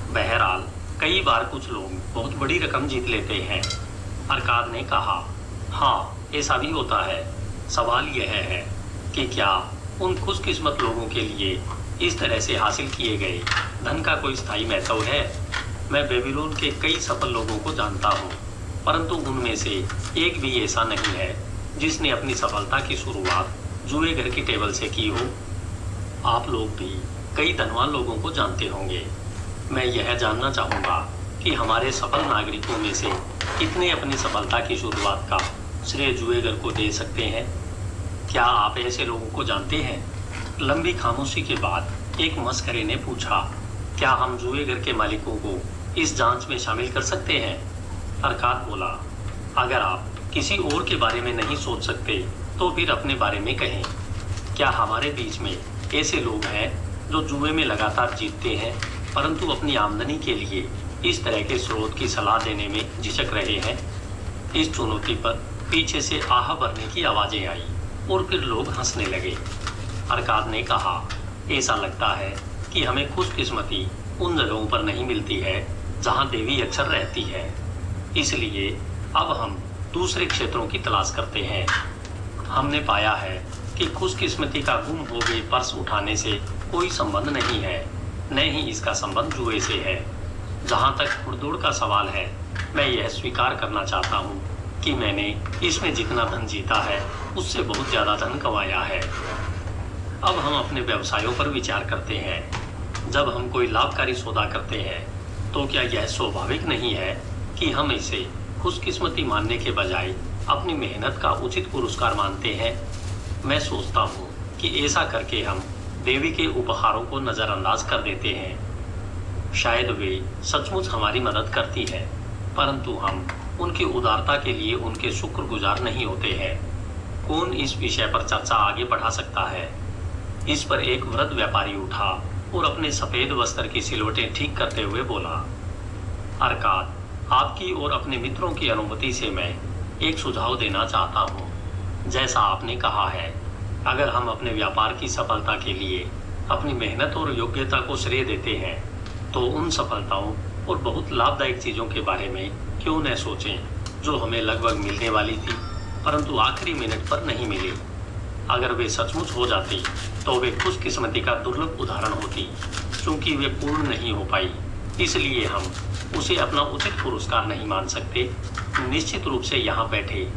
बहरहाल कई बार कुछ लोग बहुत बड़ी रकम जीत लेते हैं। अरकाद ने कहा, हाँ, ऐसा भी होता है। सवाल यह है कि क्या उन खुशकिस्मत लोगों के लिए इस तरह से हासिल किए गए धन का कोई स्थायी महत्व है? मैं बेबीलोन के कई सफल लोगों को जानता हूँ, परंतु उनमें से एक भी ऐसा नहीं है जिसने अपनी सफलता की शुरुआत जुएगर की टेबल से की हो। आप लोग भी कई धनवान लोगों को जानते होंगे। मैं यह जानना चाहूँगा कि हमारे सफल नागरिकों में से कितने अपनी सफलता की शुरुआत का श्रेय जुएगर को दे सकते हैं? क्या आप ऐसे लोगों को जानते हैं? लंबी खामोशी के बाद एक मस्करे ने पूछा, क्या हम जुएगर के मालिकों को इस जांच में शामिल कर सकते हैं? अरकाद बोला, अगर आप किसी और के बारे में नहीं सोच सकते तो फिर अपने बारे में कहें। क्या हमारे बीच में ऐसे लोग हैं जो जुए में लगातार जीतते हैं परंतु अपनी आमदनी के लिए इस तरह के स्रोत की सलाह देने में झिझक रहे हैं? इस चुनौती पर पीछे से आह भरने की आवाज़ें आई और फिर लोग हंसने लगे। अरकाद ने कहा, ऐसा लगता है कि हमें खुशकिस्मती उन जगहों पर नहीं मिलती है जहां देवी अक्सर रहती है, इसलिए अब हम दूसरे क्षेत्रों की तलाश करते हैं। हमने पाया है कि खुशकिस्मती का गुम हो गए पर्स उठाने से कोई संबंध नहीं है, न ही इसका संबंध जुए से है। जहाँ तक घुड़दौड़ का सवाल है, मैं यह स्वीकार करना चाहता हूँ कि मैंने इसमें जितना धन जीता है उससे बहुत ज़्यादा धन कमाया है। अब हम अपने व्यवसायों पर विचार करते हैं। जब हम कोई लाभकारी सौदा करते हैं तो क्या यह स्वाभाविक नहीं है कि हम इसे खुशकिस्मती मानने के बजाय अपनी मेहनत का उचित पुरस्कार मानते हैं? मैं सोचता हूँ कि ऐसा करके हम देवी के उपहारों को नज़रअंदाज कर देते हैं। शायद वे सचमुच हमारी मदद करती है, परंतु हम उनकी उदारता के लिए उनके शुक्रगुजार नहीं होते हैं। कौन इस विषय पर चर्चा आगे बढ़ा सकता है? इस पर एक वृद्ध व्यापारी उठा और अपने सफ़ेद वस्त्र की सिलवटें ठीक करते हुए बोला, अरकाद, आपकी और अपने मित्रों की अनुमति से मैं एक सुझाव देना चाहता हूँ। जैसा आपने कहा है, अगर हम अपने व्यापार की सफलता के लिए अपनी मेहनत और योग्यता को श्रेय देते हैं तो उन सफलताओं और बहुत लाभदायक चीज़ों के बारे में क्यों न सोचें जो हमें लगभग मिलने वाली थी। परंतु आखिरी मिनट पर नहीं मिले। अगर वे सचमुच हो जाती तो वे खुशकिस्मती का दुर्लभ उदाहरण होती। चूंकि वे पूर्ण नहीं हो पाई, इसलिए हम उसे अपना उचित पुरस्कार नहीं मान सकते। निश्चित रूप से यहाँ बैठे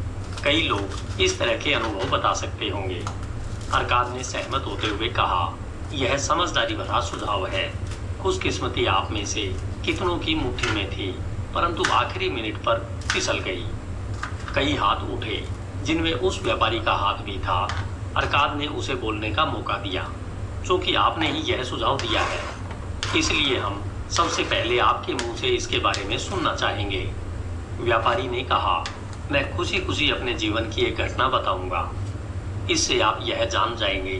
कई लोग इस तरह के अनुभव बता सकते होंगे। अरकाद ने सहमत होते हुए कहा, यह समझदारी भरा सुझाव है। खुशकिस्मती आप में से कितनों की मुट्ठी में थी, परंतु आखिरी मिनट पर फिसल गई। कई हाथ उठे, जिनमें उस व्यापारी का हाथ भी था। अरकाद ने उसे बोलने का मौका दिया। चूंकि आपने ही यह सुझाव दिया है, इसलिए हम सबसे पहले आपके मुंह से इसके बारे में सुनना चाहेंगे। व्यापारी ने कहा, मैं खुशी खुशी अपने जीवन की एक घटना बताऊंगा। इससे आप यह जान जाएंगे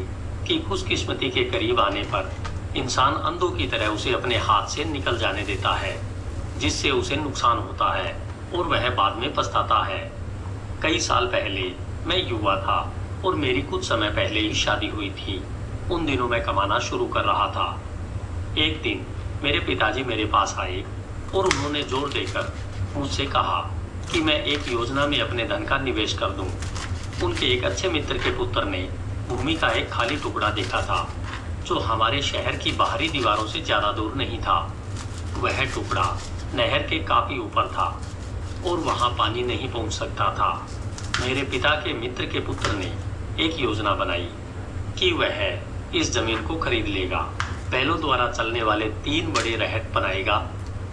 कि खुशकिस्मती के करीब आने पर इंसान अंधों की तरह उसे अपने हाथ से निकल जाने देता है, जिससे उसे नुकसान होता है और वह बाद में पछताता है। कई साल पहले मैं युवा था और मेरी कुछ समय पहले ही शादी हुई थी। उन दिनों मैं कमाना शुरू कर रहा था। एक दिन मेरे पिताजी मेरे पास आए और उन्होंने जोर देकर मुझसे कहा कि मैं एक योजना में अपने धन का निवेश कर दूं। उनके एक अच्छे मित्र के पुत्र ने भूमि का एक खाली टुकड़ा देखा था, जो हमारे शहर की बाहरी दीवारों से ज्यादा दूर नहीं था। वह टुकड़ा नहर के काफी ऊपर था और वहां पानी नहीं पहुंच सकता था। मेरे पिता के मित्र के पुत्र ने एक योजना बनाई कि वह इस जमीन को खरीद लेगा, बैलों द्वारा चलने वाले 3 बड़े रहट बनाएगा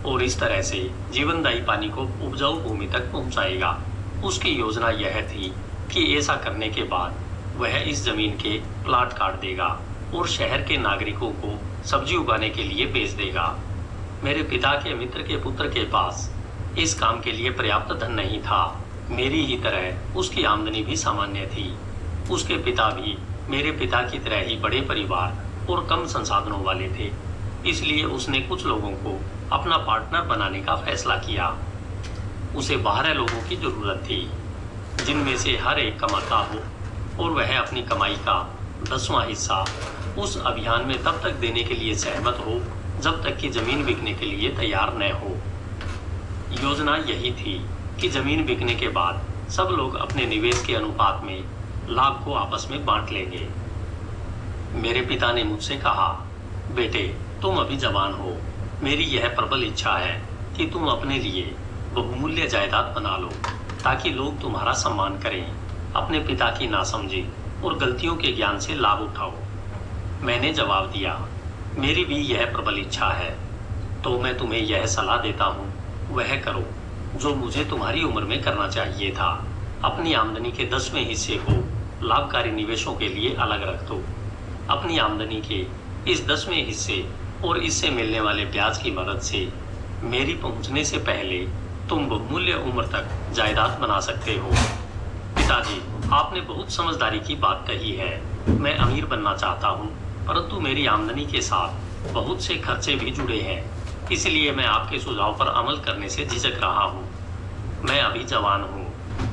और इस तरह से जीवनदायी पानी को उपजाऊ भूमि तक पहुंचाएगा। उसकी योजना यह थी कि ऐसा करने के बाद वह इस जमीन के प्लाट काट देगा और शहर के नागरिकों को सब्जी उगाने के लिए बेच देगा। मेरे पिता के मित्र के पुत्र के पास इस काम के लिए पर्याप्त धन नहीं था। मेरी ही तरह उसकी आमदनी भी सामान्य थी। उसके पिता भी मेरे पिता की तरह ही बड़े परिवार और कम संसाधनों वाले थे, इसलिए उसने कुछ लोगों को अपना पार्टनर बनाने का फैसला किया। उसे 12 लोगों की जरूरत थी, जिनमें से हर एक कमाता हो और वह अपनी कमाई का 10वां हिस्सा उस अभियान में तब तक देने के लिए सहमत हो जब तक कि जमीन बिकने के लिए तैयार न हो। योजना यही थी कि जमीन बिकने के बाद सब लोग अपने निवेश के अनुपात में लाभ को आपस में बांट लेंगे। मेरे पिता ने मुझसे कहा, बेटे तुम अभी जवान हो, मेरी यह प्रबल इच्छा है कि तुम अपने लिए बहुमूल्य जायदाद बना लो ताकि लोग तुम्हारा सम्मान करें। अपने पिता की नासमझी और गलतियों के ज्ञान से लाभ उठाओ। मैंने जवाब दिया, मेरी भी यह प्रबल इच्छा है, तो मैं तुम्हें यह सलाह देता हूँ, वह करो जो मुझे तुम्हारी उम्र में करना चाहिए था। अपनी आमदनी के 10वें हिस्से को लाभकारी निवेशों के लिए अलग रख दो। अपनी आमदनी के इस 10वें हिस्से और इससे मिलने वाले ब्याज की मदद से मेरी पहुंचने से पहले तुम बहुमूल्य उम्र तक जायदाद बना सकते हो। पिताजी, आपने बहुत समझदारी की बात कही है। मैं अमीर बनना चाहता हूँ, परंतु मेरी आमदनी के साथ बहुत से खर्चे भी जुड़े हैं, इसलिए मैं आपके सुझाव पर अमल करने से झिझक रहा हूँ। मैं अभी जवान हूँ,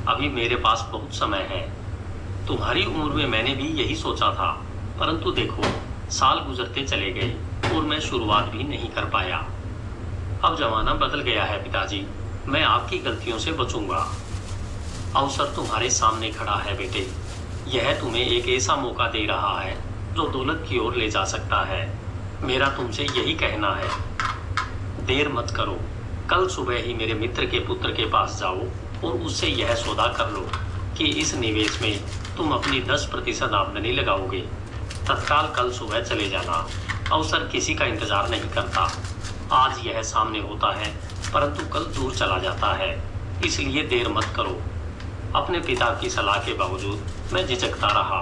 अभी मेरे पास बहुत समय है। तुम्हारी उम्र में मैंने भी यही सोचा था, परंतु देखो साल गुजरते चले गए और मैं शुरुआत भी नहीं कर पाया। अब जमाना बदल गया है पिताजी, मैं आपकी गलतियों से बचूंगा। अवसर तुम्हारे सामने खड़ा है बेटे, यह तुम्हें एक ऐसा मौका दे रहा है जो दौलत की ओर ले जा सकता है। मेरा तुमसे यही कहना है, देर मत करो। कल सुबह ही मेरे मित्र के पुत्र के पास जाओ और उससे यह सौदा कर लो कि इस निवेश में तुम अपनी 10% आमदनी लगाओगे। तत्काल कल सुबह चले जाना, अवसर किसी का इंतजार नहीं करता। आज यह सामने होता है परंतु कल दूर चला जाता है, इसलिए देर मत करो। अपने पिता की सलाह के बावजूद मैं झिझकता रहा।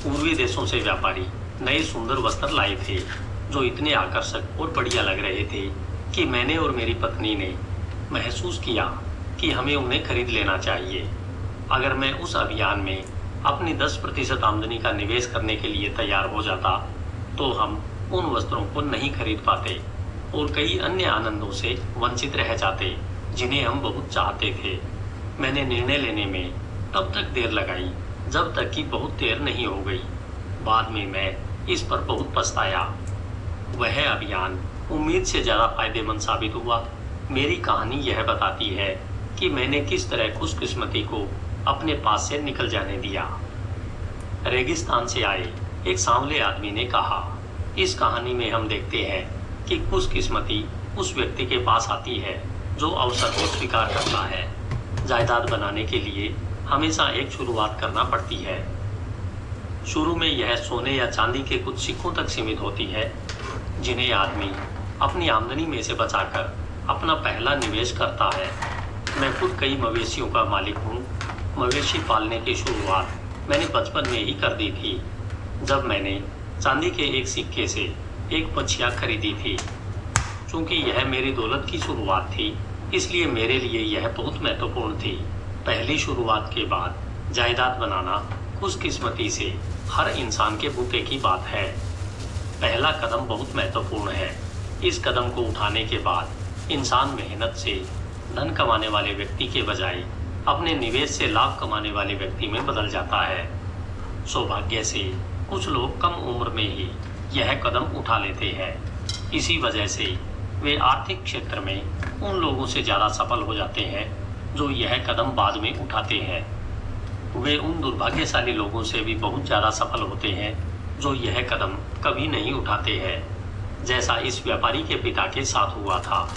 पूर्वी देशों से व्यापारी नए सुंदर वस्त्र लाए थे जो इतने आकर्षक और बढ़िया लग रहे थे कि मैंने और मेरी पत्नी ने महसूस किया कि हमें उन्हें खरीद लेना चाहिए। अगर मैं उस अभियान में अपनी 10% आमदनी का निवेश करने के लिए तैयार हो जाता तो हम उन वस्त्रों को नहीं खरीद पाते और कई अन्य आनंदों से वंचित रह जाते जिन्हें हम बहुत चाहते थे। मैंने निर्णय लेने में तब तक देर लगाई जब तक कि बहुत देर नहीं हो गई। बाद में मैं इस पर बहुत पछताया। वह अभियान उम्मीद से ज़्यादा फायदेमंद साबित हुआ। मेरी कहानी यह बताती है कि मैंने किस तरह खुशकिस्मती को अपने पास से निकल जाने दिया। रेगिस्तान से आए एक सांवले आदमी ने कहा, इस कहानी में हम देखते हैं कि खुशकिस्मती उस व्यक्ति के पास आती है जो अवसर को स्वीकार करता है। जायदाद बनाने के लिए हमेशा एक शुरुआत करना पड़ती है। शुरू में यह सोने या चांदी के कुछ सिक्कों तक सीमित होती है, जिन्हें आदमी अपनी आमदनी में से बचाकर अपना पहला निवेश करता है। मैं खुद कई मवेशियों का मालिक हूँ। मवेशी पालने की शुरुआत मैंने बचपन में ही कर दी थी, जब मैंने चांदी के एक सिक्के से एक बछिया खरीदी थी। चूंकि यह मेरी दौलत की शुरुआत थी, इसलिए मेरे लिए यह बहुत महत्वपूर्ण थी। पहली शुरुआत के बाद जायदाद बनाना खुशकिस्मती से हर इंसान के बूते की बात है। पहला कदम बहुत महत्वपूर्ण है। इस कदम को उठाने के बाद इंसान मेहनत से धन कमाने वाले व्यक्ति के बजाय अपने निवेश से लाभ कमाने वाले व्यक्ति में बदल जाता है। सौभाग्य से कुछ लोग कम उम्र में ही यह कदम उठा लेते हैं। इसी वजह से वे आर्थिक क्षेत्र में उन लोगों से ज़्यादा सफल हो जाते हैं जो यह कदम बाद में उठाते हैं। वे उन दुर्भाग्यशाली लोगों से भी बहुत ज़्यादा सफल होते हैं जो यह कदम कभी नहीं उठाते हैं, जैसा इस व्यापारी के पिता के साथ हुआ था।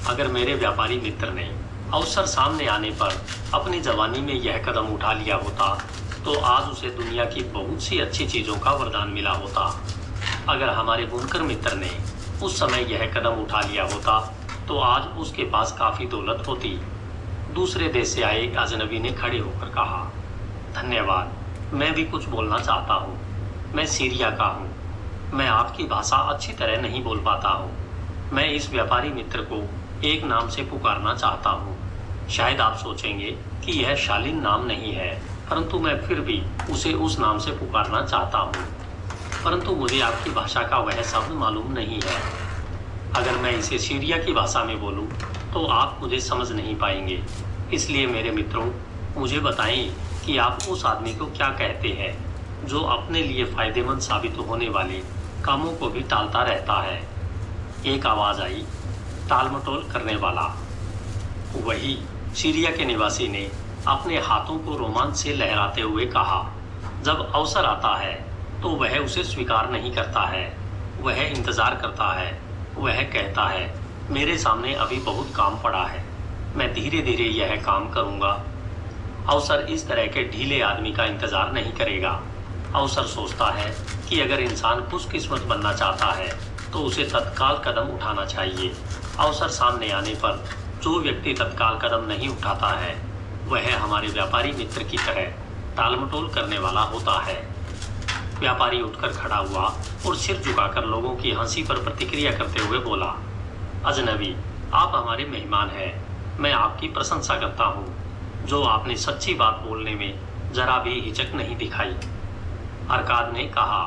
अगर मेरे व्यापारी मित्र ने अवसर सामने आने पर अपनी जवानी में यह कदम उठा लिया होता तो आज उसे दुनिया की बहुत सी अच्छी चीज़ों का वरदान मिला होता। अगर हमारे बुनकर मित्र ने उस समय यह कदम उठा लिया होता तो आज उसके पास काफ़ी दौलत होती। दूसरे देश से आए एक अजनबी ने खड़े होकर कहा, धन्यवाद, मैं भी कुछ बोलना चाहता हूँ। मैं सीरिया का हूँ। मैं आपकी भाषा अच्छी तरह नहीं बोल पाता हूँ। मैं इस व्यापारी मित्र को एक नाम से पुकारना चाहता हूँ। शायद आप सोचेंगे कि यह शालीन नाम नहीं है, परंतु मैं फिर भी उसे उस नाम से पुकारना चाहता हूँ। परंतु मुझे आपकी भाषा का वह शब्द मालूम नहीं है। अगर मैं इसे सीरिया की भाषा में बोलूँ तो आप मुझे समझ नहीं पाएंगे। इसलिए मेरे मित्रों, मुझे बताएं कि आप उस आदमी को क्या कहते हैं जो अपने लिए फ़ायदेमंद साबित होने वाले कामों को भी टालता रहता है। एक आवाज़ आई, टालमटोल करने वाला। वही सीरिया के निवासी ने अपने हाथों को रोमांच से लहराते हुए कहा, जब अवसर आता है तो वह उसे स्वीकार नहीं करता है। वह इंतज़ार करता है। वह कहता है, मेरे सामने अभी बहुत काम पड़ा है, मैं धीरे धीरे यह काम करूँगा। अवसर इस तरह के ढीले आदमी का इंतज़ार नहीं करेगा। अवसर सोचता है कि अगर इंसान खुशकिस्मत बनना चाहता है तो उसे तत्काल कदम उठाना चाहिए। अवसर सामने आने पर जो व्यक्ति तत्काल कदम नहीं उठाता है वह हमारे व्यापारी मित्र की तरह टालमटोल करने वाला होता है। व्यापारी उठकर खड़ा हुआ और सिर झुकाकर लोगों की हंसी पर प्रतिक्रिया करते हुए बोला, अजनबी, आप हमारे मेहमान हैं। मैं आपकी प्रशंसा करता हूँ जो आपने सच्ची बात बोलने में जरा भी हिचक नहीं दिखाई। अरकाद ने कहा,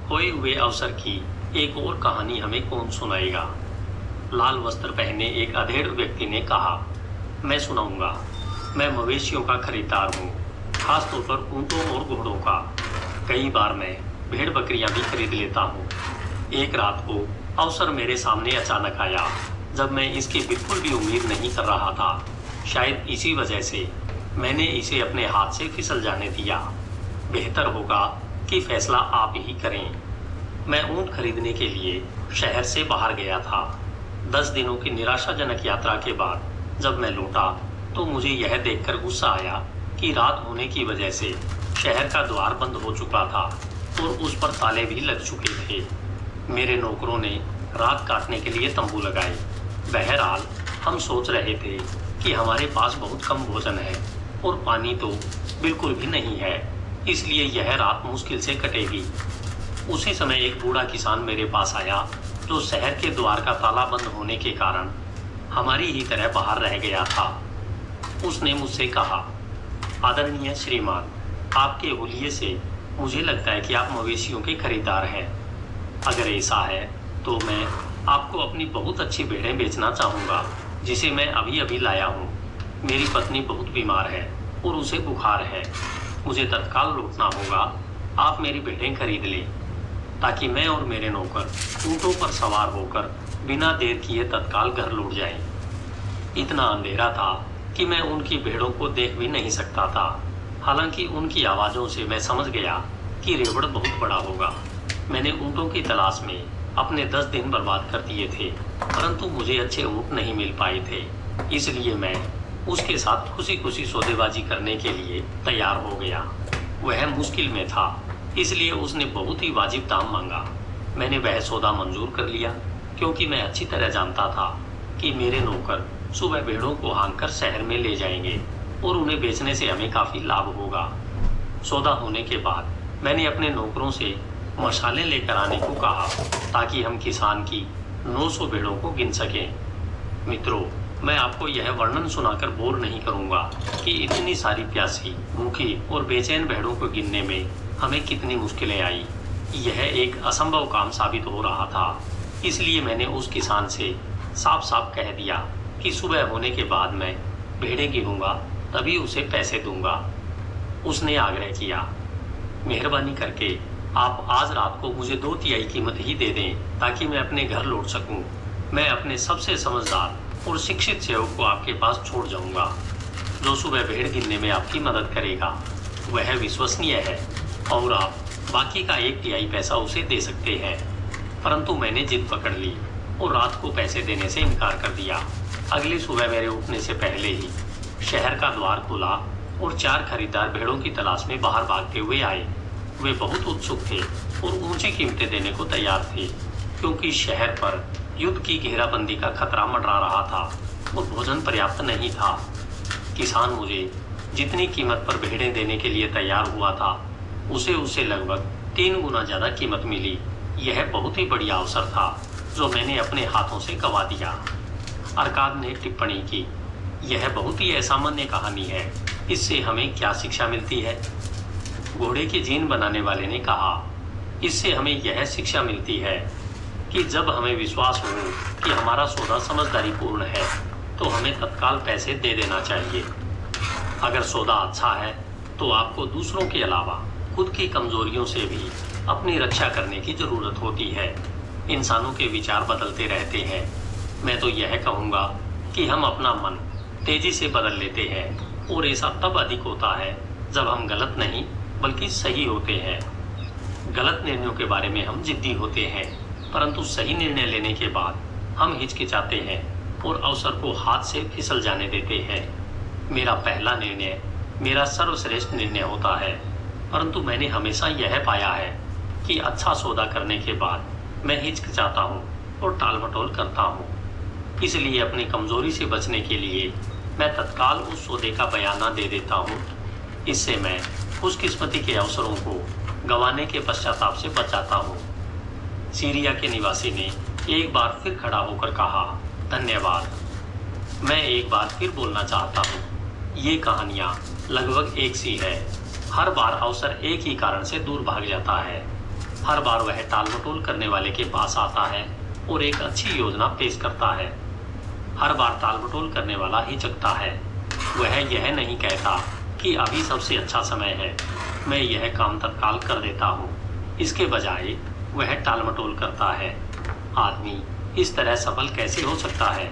खोए हुए अवसर की एक और कहानी हमें कौन सुनाएगा? लाल वस्त्र पहने एक अधेड़ व्यक्ति ने कहा, मैं सुनाऊंगा। मैं मवेशियों का खरीदार हूँ, खासतौर पर ऊँटों और घोड़ों का। कई बार मैं भेड़ बकरियां भी खरीद लेता हूँ। एक रात को अवसर मेरे सामने अचानक आया जब मैं इसकी बिल्कुल भी उम्मीद नहीं कर रहा था। शायद इसी वजह से मैंने इसे अपने हाथ से फिसल जाने दिया। बेहतर होगा कि फैसला आप ही करें। मैं ऊँट खरीदने के लिए शहर से बाहर गया था। 10 दिनों की निराशाजनक यात्रा के बाद जब मैं लौटा तो मुझे यह देखकर गुस्सा आया कि रात होने की वजह से शहर का द्वार बंद हो चुका था और उस पर ताले भी लग चुके थे। मेरे नौकरों ने रात काटने के लिए तंबू लगाए। बहरहाल हम सोच रहे थे कि हमारे पास बहुत कम भोजन है और पानी तो बिल्कुल भी नहीं है, इसलिए यह रात मुश्किल से कटेगी। उसी समय एक बूढ़ा किसान मेरे पास आया जो शहर के द्वार का ताला बंद होने के कारण हमारी ही तरह बाहर रह गया था। उसने मुझसे कहा, आदरणीय श्रीमान, आपके हुलिये से मुझे लगता है कि आप मवेशियों के खरीदार हैं। अगर ऐसा है तो मैं आपको अपनी बहुत अच्छी भेड़ें बेचना चाहूँगा जिसे मैं अभी अभी लाया हूँ। मेरी पत्नी बहुत बीमार है और उसे बुखार है। मुझे तत्काल लौटना होगा। आप मेरी भेड़ें खरीद लें ताकि मैं और मेरे नौकर ऊँटों पर सवार होकर बिना देर किए तत्काल घर लौट जाएं। इतना अंधेरा था कि मैं उनकी भेड़ों को देख भी नहीं सकता था। हालांकि उनकी आवाज़ों से मैं समझ गया कि रेवड़ बहुत बड़ा होगा। मैंने ऊँटों की तलाश में अपने 10 दिन बर्बाद कर दिए थे, परंतु मुझे अच्छे ऊँट नहीं मिल पाए थे। इसलिए मैं उसके साथ खुशी खुशी सौदेबाजी करने के लिए तैयार हो गया। वह मुश्किल में था, इसलिए उसने बहुत ही वाजिब दाम मांगा। मैंने वह सौदा मंजूर कर लिया, क्योंकि मैं अच्छी तरह जानता था कि मेरे नौकर सुबह भेड़ों को हाँककर शहर में ले जाएंगे और उन्हें बेचने से हमें काफ़ी लाभ होगा। सौदा होने के बाद मैंने अपने नौकरों से मशालें लेकर आने को कहा, ताकि हम किसान की 900 भेड़ों को गिन सकें। मित्रों, मैं आपको यह वर्णन सुनाकर बोर नहीं करूंगा कि इतनी सारी प्यासी, भूखी और बेचैन भेड़ों को गिनने में हमें कितनी मुश्किलें आई। यह एक असंभव काम साबित हो रहा था। इसलिए मैंने उस किसान से साफ साफ कह दिया कि सुबह होने के बाद मैं भेड़ें गिनूंगा, तभी उसे पैसे दूंगा। उसने आग्रह किया, मेहरबानी करके आप आज रात को मुझे 2/3 कीमत ही दे दें, ताकि मैं अपने घर लौट सकूं। मैं अपने सबसे समझदार और शिक्षित सेवक को आपके पास छोड़ जाऊंगा, जो सुबह भेड़ गिनने में आपकी मदद करेगा। वह विश्वसनीय है और आप बाकी का 1/3 पैसा उसे दे सकते हैं। परंतु मैंने जिद पकड़ ली और रात को पैसे देने से इनकार कर दिया। अगली सुबह मेरे उठने से पहले ही शहर का द्वार खुला और 4 खरीदार भेड़ों की तलाश में बाहर भागते हुए आए। वे बहुत उत्सुक थे और ऊंची कीमतें देने को तैयार थे, क्योंकि शहर पर युद्ध की घेराबंदी का खतरा मंडरा रहा था और भोजन पर्याप्त नहीं था। किसान मुझे जितनी कीमत पर भेड़ें देने के लिए तैयार हुआ था, उसे लगभग 3 गुना ज़्यादा कीमत मिली। यह बहुत ही बढ़िया अवसर था, जो मैंने अपने हाथों से गंवा दिया। अरकाद ने टिप्पणी की, यह बहुत ही असामान्य कहानी है। इससे हमें क्या शिक्षा मिलती है? घोड़े की जीन बनाने वाले ने कहा, इससे हमें यह शिक्षा मिलती है कि जब हमें विश्वास हो कि हमारा सौदा समझदारीपूर्ण है, तो हमें तत्काल पैसे दे देना चाहिए। अगर सौदा अच्छा है, तो आपको दूसरों के अलावा खुद की कमजोरियों से भी अपनी रक्षा करने की जरूरत होती है। इंसानों के विचार बदलते रहते हैं। मैं तो यह कहूँगा कि हम अपना मन तेजी से बदल लेते हैं, और ऐसा तब अधिक होता है जब हम गलत नहीं बल्कि सही होते हैं। गलत निर्णयों के बारे में हम जिद्दी होते हैं, परंतु सही निर्णय लेने के बाद हम हिचकिचाते हैं और अवसर को हाथ से फिसल जाने देते हैं। मेरा पहला निर्णय मेरा सर्वश्रेष्ठ निर्णय होता है, परंतु मैंने हमेशा यह पाया है कि अच्छा सौदा करने के बाद मैं हिचकिचाता हूँ और टालमटोल करता हूँ। इसलिए अपनी कमजोरी से बचने के लिए मैं तत्काल उस सौदे का बयाना दे देता हूँ। इससे मैं खुशकिस्मती के अवसरों को गंवाने के पश्चाताप से बचाता हूँ। सीरिया के निवासी ने एक बार फिर खड़ा होकर कहा, धन्यवाद। मैं एक बार फिर बोलना चाहता हूँ, ये कहानियाँ लगभग एक सी है। हर बार अवसर एक ही कारण से दूर भाग जाता है। हर बार वह टालमटोल करने वाले के पास आता है और एक अच्छी योजना पेश करता है। हर बार टालमटोल करने वाला हिचकता है। वह यह नहीं कहता कि अभी सबसे अच्छा समय है, मैं यह काम तत्काल कर देता हूँ। इसके बजाय वह टालमटोल करता है। आदमी इस तरह सफल कैसे हो सकता है?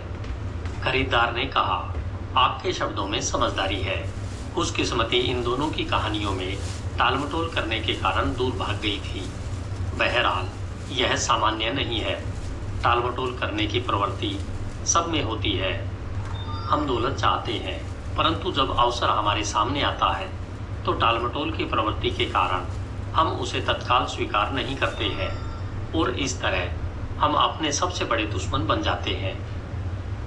खरीदार ने कहा, आपके शब्दों में समझदारी है। खुशकिस्मती इन दोनों की कहानियों में टालमटोल करने के कारण दूर भाग गई थी। बहरहाल यह सामान्य नहीं है। टालमटोल करने की प्रवृत्ति सब में होती है। हम दौलत चाहते हैं, परंतु जब अवसर हमारे सामने आता है, तो टालमटोल की प्रवृत्ति के कारण हम उसे तत्काल स्वीकार नहीं करते हैं, और इस तरह हम अपने सबसे बड़े दुश्मन बन जाते हैं।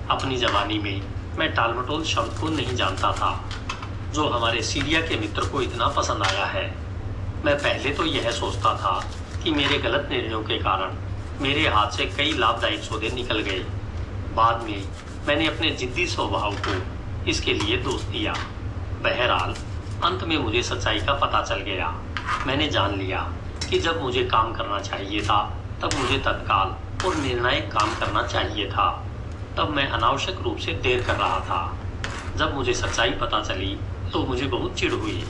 अपनी जवानी में मैं टालमटोल शब्द को नहीं जानता था, जो हमारे सीरिया के मित्र को इतना पसंद आया है। मैं पहले तो यह सोचता था कि मेरे गलत निर्णयों के कारण मेरे हाथ से कई लाभदायक सौदे निकल गए। बाद में मैंने अपने जिद्दी स्वभाव को इसके लिए दोष दिया। बहरहाल अंत में मुझे सच्चाई का पता चल गया। मैंने जान लिया कि जब मुझे काम करना चाहिए था, तब मुझे तत्काल और निर्णायक काम करना चाहिए था। तब मैं अनावश्यक रूप से देर कर रहा था। जब मुझे सच्चाई पता चली तो मुझे बहुत चिढ़ हुई।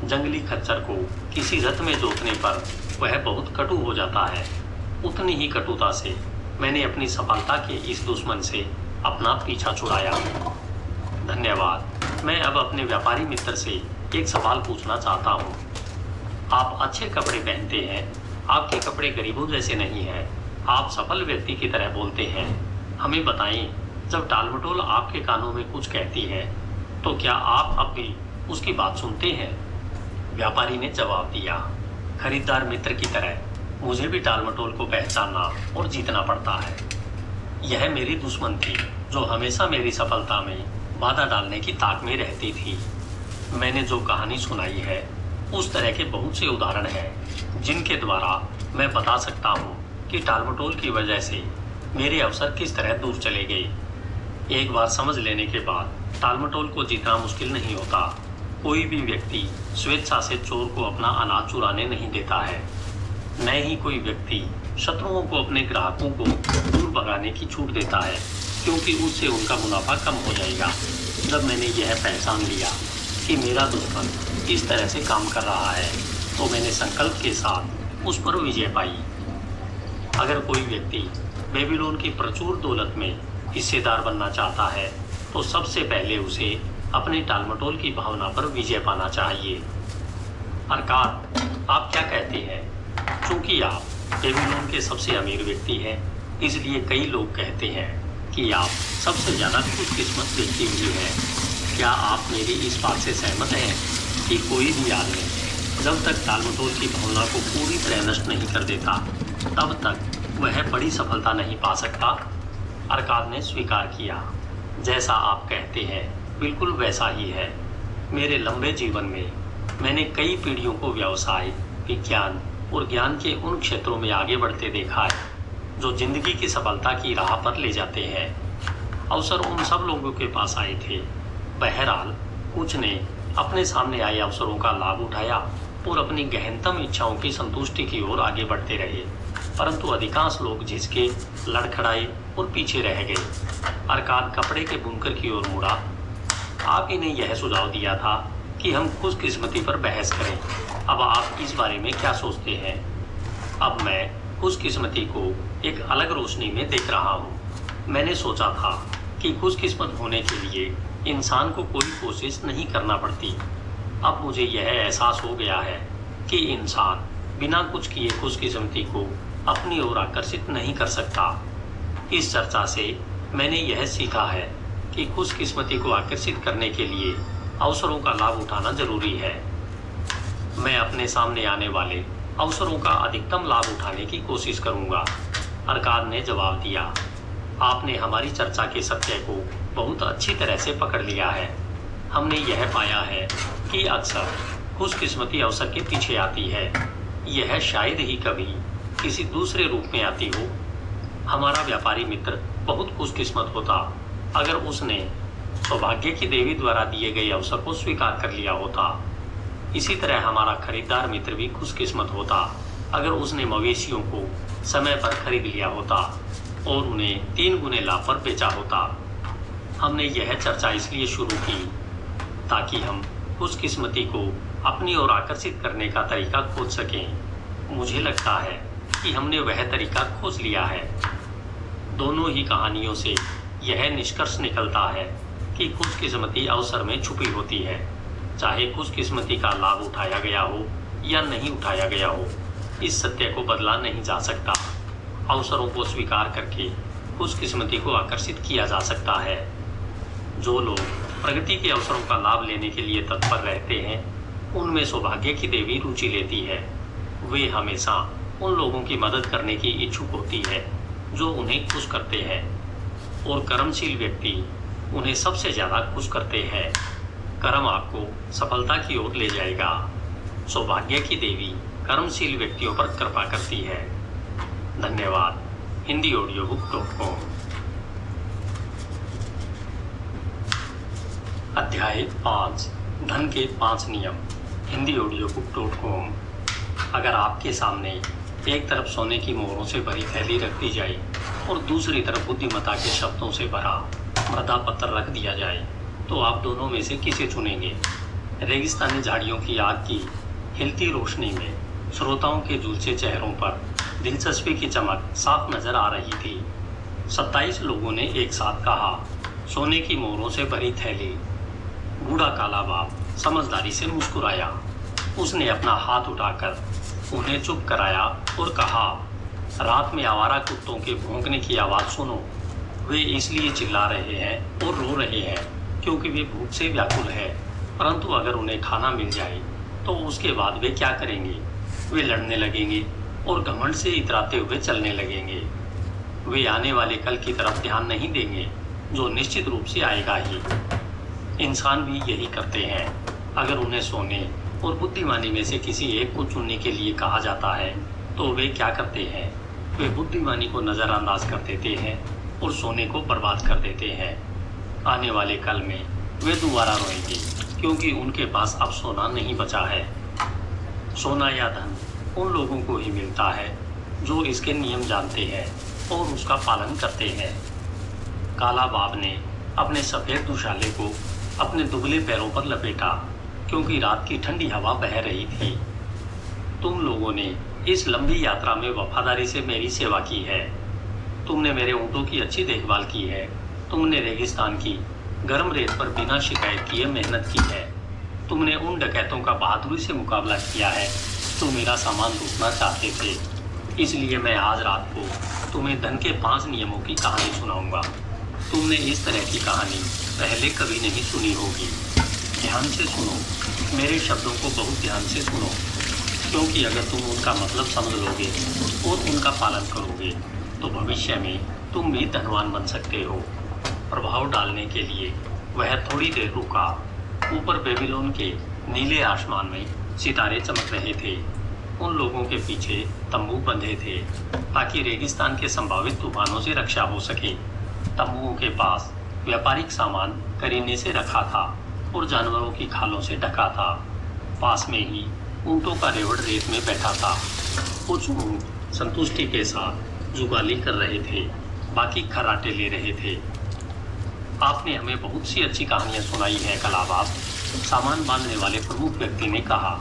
जंगली खच्चर को किसी रथ में जोतने पर वह बहुत कटु हो जाता है। उतनी ही कटुता से मैंने अपनी सफलता के इस दुश्मन से अपना पीछा छुड़ाया। धन्यवाद। मैं अब अपने व्यापारी मित्र से एक सवाल पूछना चाहता हूँ। आप अच्छे कपड़े पहनते हैं, आपके कपड़े गरीबों जैसे नहीं हैं, आप सफल व्यक्ति की तरह बोलते हैं। हमें बताएं, जब टालमटोल आपके कानों में कुछ कहती है तो क्या आप अब भी उसकी बात सुनते हैं? व्यापारी ने जवाब दिया, खरीदार मित्र की तरह मुझे भी टालमटोल को पहचानना और जीतना पड़ता है। यह मेरी दुश्मन थी जो हमेशा मेरी सफलता में बाधा डालने की ताक में रहती थी। मैंने जो कहानी सुनाई है उस तरह के बहुत से उदाहरण हैं जिनके द्वारा मैं बता सकता हूँ कि टालमटोल की वजह से मेरे अवसर किस तरह दूर चले गए। एक बार समझ लेने के बाद टालमटोल को जीतना मुश्किल नहीं होता। कोई भी व्यक्ति स्वेच्छा से चोर को अपना अनाज चुराने नहीं देता है। न ही कोई व्यक्ति शत्रुओं को अपने ग्राहकों को दूर भगाने की छूट देता है, क्योंकि उससे उनका मुनाफा कम हो जाएगा। जब मैंने यह पहचान लिया कि मेरा दुश्मन इस तरह से काम कर रहा है तो मैंने संकल्प के साथ उस पर विजय पाई। अगर कोई व्यक्ति बेबीलोन की प्रचुर दौलत में हिस्सेदार बनना चाहता है तो सबसे पहले उसे अपने टालमटोल की भावना पर विजय पाना चाहिए। अर्थात आप क्या कहते हैं? चूंकि आप बेबीलोन के सबसे अमीर व्यक्ति हैं, इसलिए कई लोग कहते हैं कि आप सबसे ज़्यादा खुशकिस्मत व्यक्ति हुए हैं। क्या आप मेरी इस बात से सहमत हैं कि कोई भी आदमी जब तक टालमटोल की भावना को पूरी तरह नष्ट नहीं कर देता तब तक वह बड़ी सफलता नहीं पा सकता? अरकाद ने स्वीकार किया, जैसा आप कहते हैं बिल्कुल वैसा ही है। मेरे लंबे जीवन में मैंने कई पीढ़ियों को व्यवसाय, विज्ञान और ज्ञान के उन क्षेत्रों में आगे बढ़ते देखा है जो जिंदगी की सफलता की राह पर ले जाते हैं। अवसर उन सब लोगों के पास आए थे। बहरहाल कुछ ने अपने सामने आए अवसरों का लाभ उठाया और अपनी गहनतम इच्छाओं की संतुष्टि की ओर आगे बढ़ते रहे, परंतु अधिकांश लोग झिझके, लड़खड़ाए और पीछे रह गए। अरकाद कपड़े के बुनकर की ओर मुड़ा। आप ही ने यह सुझाव दिया था कि हम खुशकिस्मती पर बहस करें। अब आप इस बारे में क्या सोचते हैं? अब मैं खुशकिस्मती को एक अलग रोशनी में देख रहा हूँ। मैंने सोचा था कि खुशकिस्मत होने के लिए इंसान को कोई कोशिश नहीं करना पड़ती। अब मुझे यह एहसास हो गया है कि इंसान बिना कुछ किए खुशकिस्मती को अपनी ओर आकर्षित नहीं कर सकता। इस चर्चा से मैंने यह सीखा है कि खुशकिस्मती को आकर्षित करने के लिए अवसरों का लाभ उठाना जरूरी है। मैं अपने सामने आने वाले अवसरों का अधिकतम लाभ उठाने की कोशिश करूंगा। अरकाद ने जवाब दिया, आपने हमारी चर्चा के सत्य को बहुत अच्छी तरह से पकड़ लिया है। हमने यह पाया है कि अक्सर खुशकिस्मती अवसर के पीछे आती है। यह शायद ही कभी किसी दूसरे रूप में आती हो। हमारा व्यापारी मित्र बहुत खुशकिस्मत होता अगर उसने सौभाग्य की देवी द्वारा दिए गए अवसर को स्वीकार कर लिया होता। इसी तरह हमारा खरीदार मित्र भी खुशकिस्मत होता अगर उसने मवेशियों को समय पर खरीद लिया होता और उन्हें 3 गुने लाभ पर बेचा होता। हमने यह चर्चा इसलिए शुरू की ताकि हम खुशकिस्मती को अपनी ओर आकर्षित करने का तरीका खोज सकें। मुझे लगता है कि हमने वह तरीका खोज लिया है। दोनों ही कहानियों से यह निष्कर्ष निकलता है कि खुशकिस्मती अवसर में छुपी होती है। चाहे खुशकिस्मती का लाभ उठाया गया हो या नहीं उठाया गया हो, इस सत्य को बदला नहीं जा सकता। अवसरों को स्वीकार करके खुशकिस्मती को आकर्षित किया जा सकता है। जो लोग प्रगति के अवसरों का लाभ लेने के लिए तत्पर रहते हैं, उनमें सौभाग्य की देवी रुचि लेती है। वे हमेशा उन लोगों की मदद करने की इच्छुक होती है जो उन्हें खुश करते हैं, और कर्मशील व्यक्ति उन्हें सबसे ज़्यादा खुश करते हैं। कर्म आपको सफलता की ओर ले जाएगा। सौभाग्य की देवी कर्मशील व्यक्तियों पर कृपा करती है। धन्यवाद। HindiAudiobook.com। अध्याय 5, धन के 5 नियम। HindiAudiobook.com। अगर आपके सामने एक तरफ सोने की मोहरों से भरी थैली रख दी जाए और दूसरी तरफ बुद्धिमत्ता के शब्दों से भरा मृदा पत्थर रख दिया जाए तो आप दोनों में से किसे चुनेंगे? रेगिस्तानी झाड़ियों की आग की हिलती रोशनी में श्रोताओं के झुलसे चेहरों पर दिलचस्पी की चमक साफ नजर आ रही थी। 27 लोगों ने एक साथ कहा, सोने की मोहरों से भरी थैली। बूढ़ा काला बाप समझदारी से मुस्कुराया। उसने अपना हाथ उठाकर उन्हें चुप कराया और कहा, रात में आवारा कुत्तों के भौंकने की आवाज़ सुनो। वे इसलिए चिल्ला रहे हैं और रो रहे हैं क्योंकि वे भूख से व्याकुल है, परंतु अगर उन्हें खाना मिल जाए तो उसके बाद वे क्या करेंगे? वे लड़ने लगेंगे और घमंड से इतराते हुए चलने लगेंगे। वे आने वाले कल की तरफ ध्यान नहीं देंगे, जो निश्चित रूप से आएगा ही। इंसान भी यही करते हैं। अगर उन्हें सोने और बुद्धिमानी में से किसी एक को चुनने के लिए कहा जाता है तो वे क्या करते हैं? वे बुद्धिमानी को नज़रअंदाज कर देते हैं और सोने को बर्बाद कर देते हैं। आने वाले कल में वे दोबारा रोएंगे क्योंकि उनके पास अब सोना नहीं बचा है। सोना या धन उन लोगों को ही मिलता है जो इसके नियम जानते हैं और उसका पालन करते हैं। काला बाब ने अपने सफ़ेद दुशाले को अपने दुबले पैरों पर लपेटा क्योंकि रात की ठंडी हवा बह रही थी। तुम लोगों ने इस लंबी यात्रा में वफादारी से मेरी सेवा की है। तुमने मेरे ऊँटों की अच्छी देखभाल की है। तुमने रेगिस्तान की गर्म रेत पर बिना शिकायत किए मेहनत की है। तुमने उन डकैतों का बहादुरी से मुकाबला किया है जो मेरा सामान लूटना चाहते थे। इसलिए मैं आज रात को तुम्हें धन के 5 नियमों की कहानी सुनाऊंगा। तुमने इस तरह की कहानी पहले कभी नहीं सुनी होगी। ध्यान से सुनो, मेरे शब्दों को बहुत ध्यान से सुनो, क्योंकि अगर तुम उनका मतलब समझ लोगे और उनका पालन करोगे तो भविष्य में तुम भी धनवान बन सकते हो। प्रभाव डालने के लिए वह थोड़ी देर रुका। ऊपर बेबीलोन के नीले आसमान में सितारे चमक रहे थे। उन लोगों के पीछे तंबू बंधे थे ताकि रेगिस्तान के संभावित तूफानों से रक्षा हो सके। तंबुओं के पास व्यापारिक सामान करीने से रखा था और जानवरों की खालों से ढका था। पास में ही ऊँटों का रेवड़ रेत में बैठा था। कुछ ऊँट संतुष्टि के साथ जुगाली कर रहे थे, बाकी खर्राटे ले रहे थे। आपने हमें बहुत सी अच्छी कहानियाँ सुनाई है काला बाब, सामान बांधने वाले प्रमुख व्यक्ति ने कहा।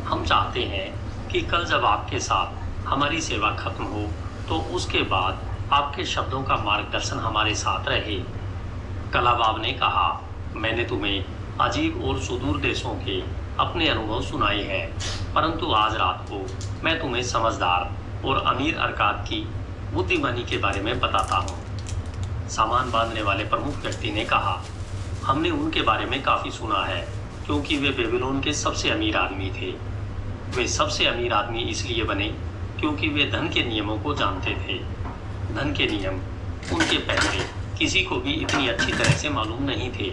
हम चाहते हैं कि कल जब आपके साथ हमारी सेवा खत्म हो तो उसके बाद आपके शब्दों का मार्गदर्शन हमारे साथ रहे। काला बाब ने कहा, मैंने तुम्हें अजीब और सुदूर देशों के अपने अनुभव सुनाए हैं, परंतु आज रात को मैं तुम्हें समझदार और अमीर अरकाद की बुद्धिमानी के बारे में बताता हूँ। सामान बांधने वाले प्रमुख व्यक्ति ने कहा, हमने उनके बारे में काफ़ी सुना है क्योंकि वे बेबीलोन के सबसे अमीर आदमी थे। वे सबसे अमीर आदमी इसलिए बने क्योंकि वे धन के नियमों को जानते थे। धन के नियम उनके पहले किसी को भी इतनी अच्छी तरह से मालूम नहीं थे।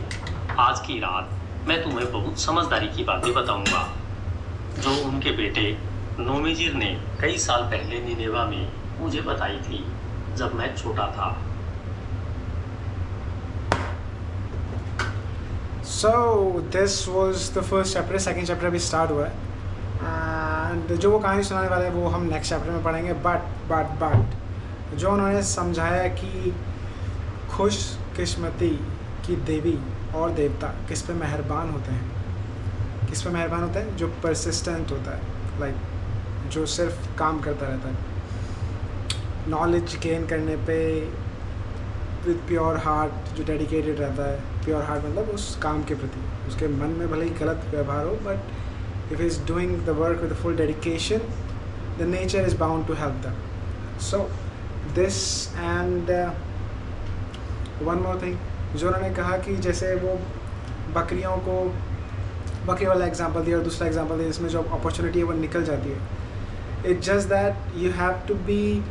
आज की रात मैं तुम्हें बहुत समझदारी की बातें बताऊंगा जो उनके बेटे नोमीजिर ने कई साल पहले निनेवा में मुझे बताई थी जब मैं छोटा था। So this was the first chapter. Second chapter अभी start हुआ है and जो वो कहानी सुनाने वाले हैं वो हम next chapter में पढ़ेंगे। but जो उन्होंने समझाया कि खुशकिस्मती की देवी और देवता किस पे मेहरबान होते हैं। किस पे मेहरबान होता है? जो persistent होता है, like जो सिर्फ काम करता रहता है, नॉलेज गेन करने पे विद प्योर हार्ट, जो डेडिकेटेड रहता है। प्योर हार्ट मतलब उस काम के प्रति उसके मन में भले ही गलत व्यवहार हो, but if is doing the work with full dedication the nature is bound to help them. So this and one more thing जो उन्होंने कहा कि जैसे वो बकरियों को बकरी वाला एग्जांपल दिया और दूसरा एग्जांपल दिया जिसमें जो अपॉर्चुनिटी है वो निकल जाती है। It's just that you have to be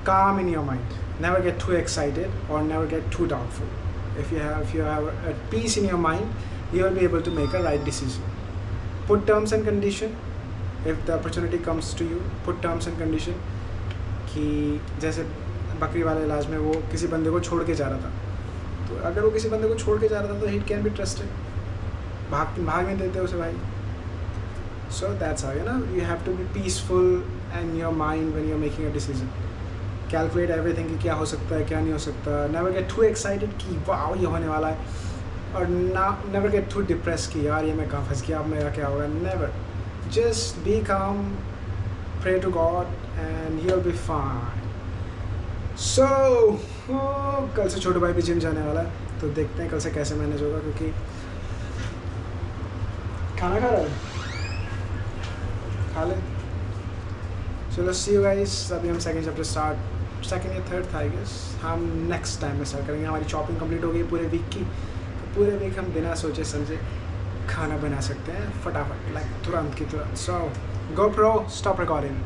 calm in your mind, never get too excited or never get too doubtful. If you have a peace in your mind, you will be able to make a right decision. Put terms and condition. If the opportunity comes to you, put terms and condition कि जैसे बकरी वाले इलाज में वो किसी बंदे को छोड़ के जा रहा था, तो अगर वो किसी बंदे को छोड़ के जा रहा था तो it can be trusted. भाग नहीं देते उसे भाई। So that's how, you have to be peaceful in your mind when you're making a decision. Calculate everything कि क्या हो सकता है क्या नहीं हो सकता। नेवर गेट टू एक्साइटेड कि वाह ये होने वाला है, और नेवर गेट टू डिप्रेस कि यार ये मैं कहाँ फंस गया, अब मेरा क्या होगा। Never, just be calm, pray to God and you will be fine. So कल से छोटे भाई भी जिम जाने वाला है। तो देखते हैं कल से कैसे मैनेज होगा, क्योंकि खाना खा रहा है, खा ले। चलो सी यू गाइस। अभी हम सेकंड चैप्टर सेकंड या थर्ड था आई गेस, हम नेक्स्ट टाइम में स्टार्ट करेंगे। हमारी शॉपिंग कंप्लीट हो गई पूरे वीक की, तो पूरे वीक हम बिना सोचे समझे खाना बना सकते हैं फटाफट, लाइक तुरंत की तुरंत। सो GoPro स्टॉप रिकॉर्डिंग।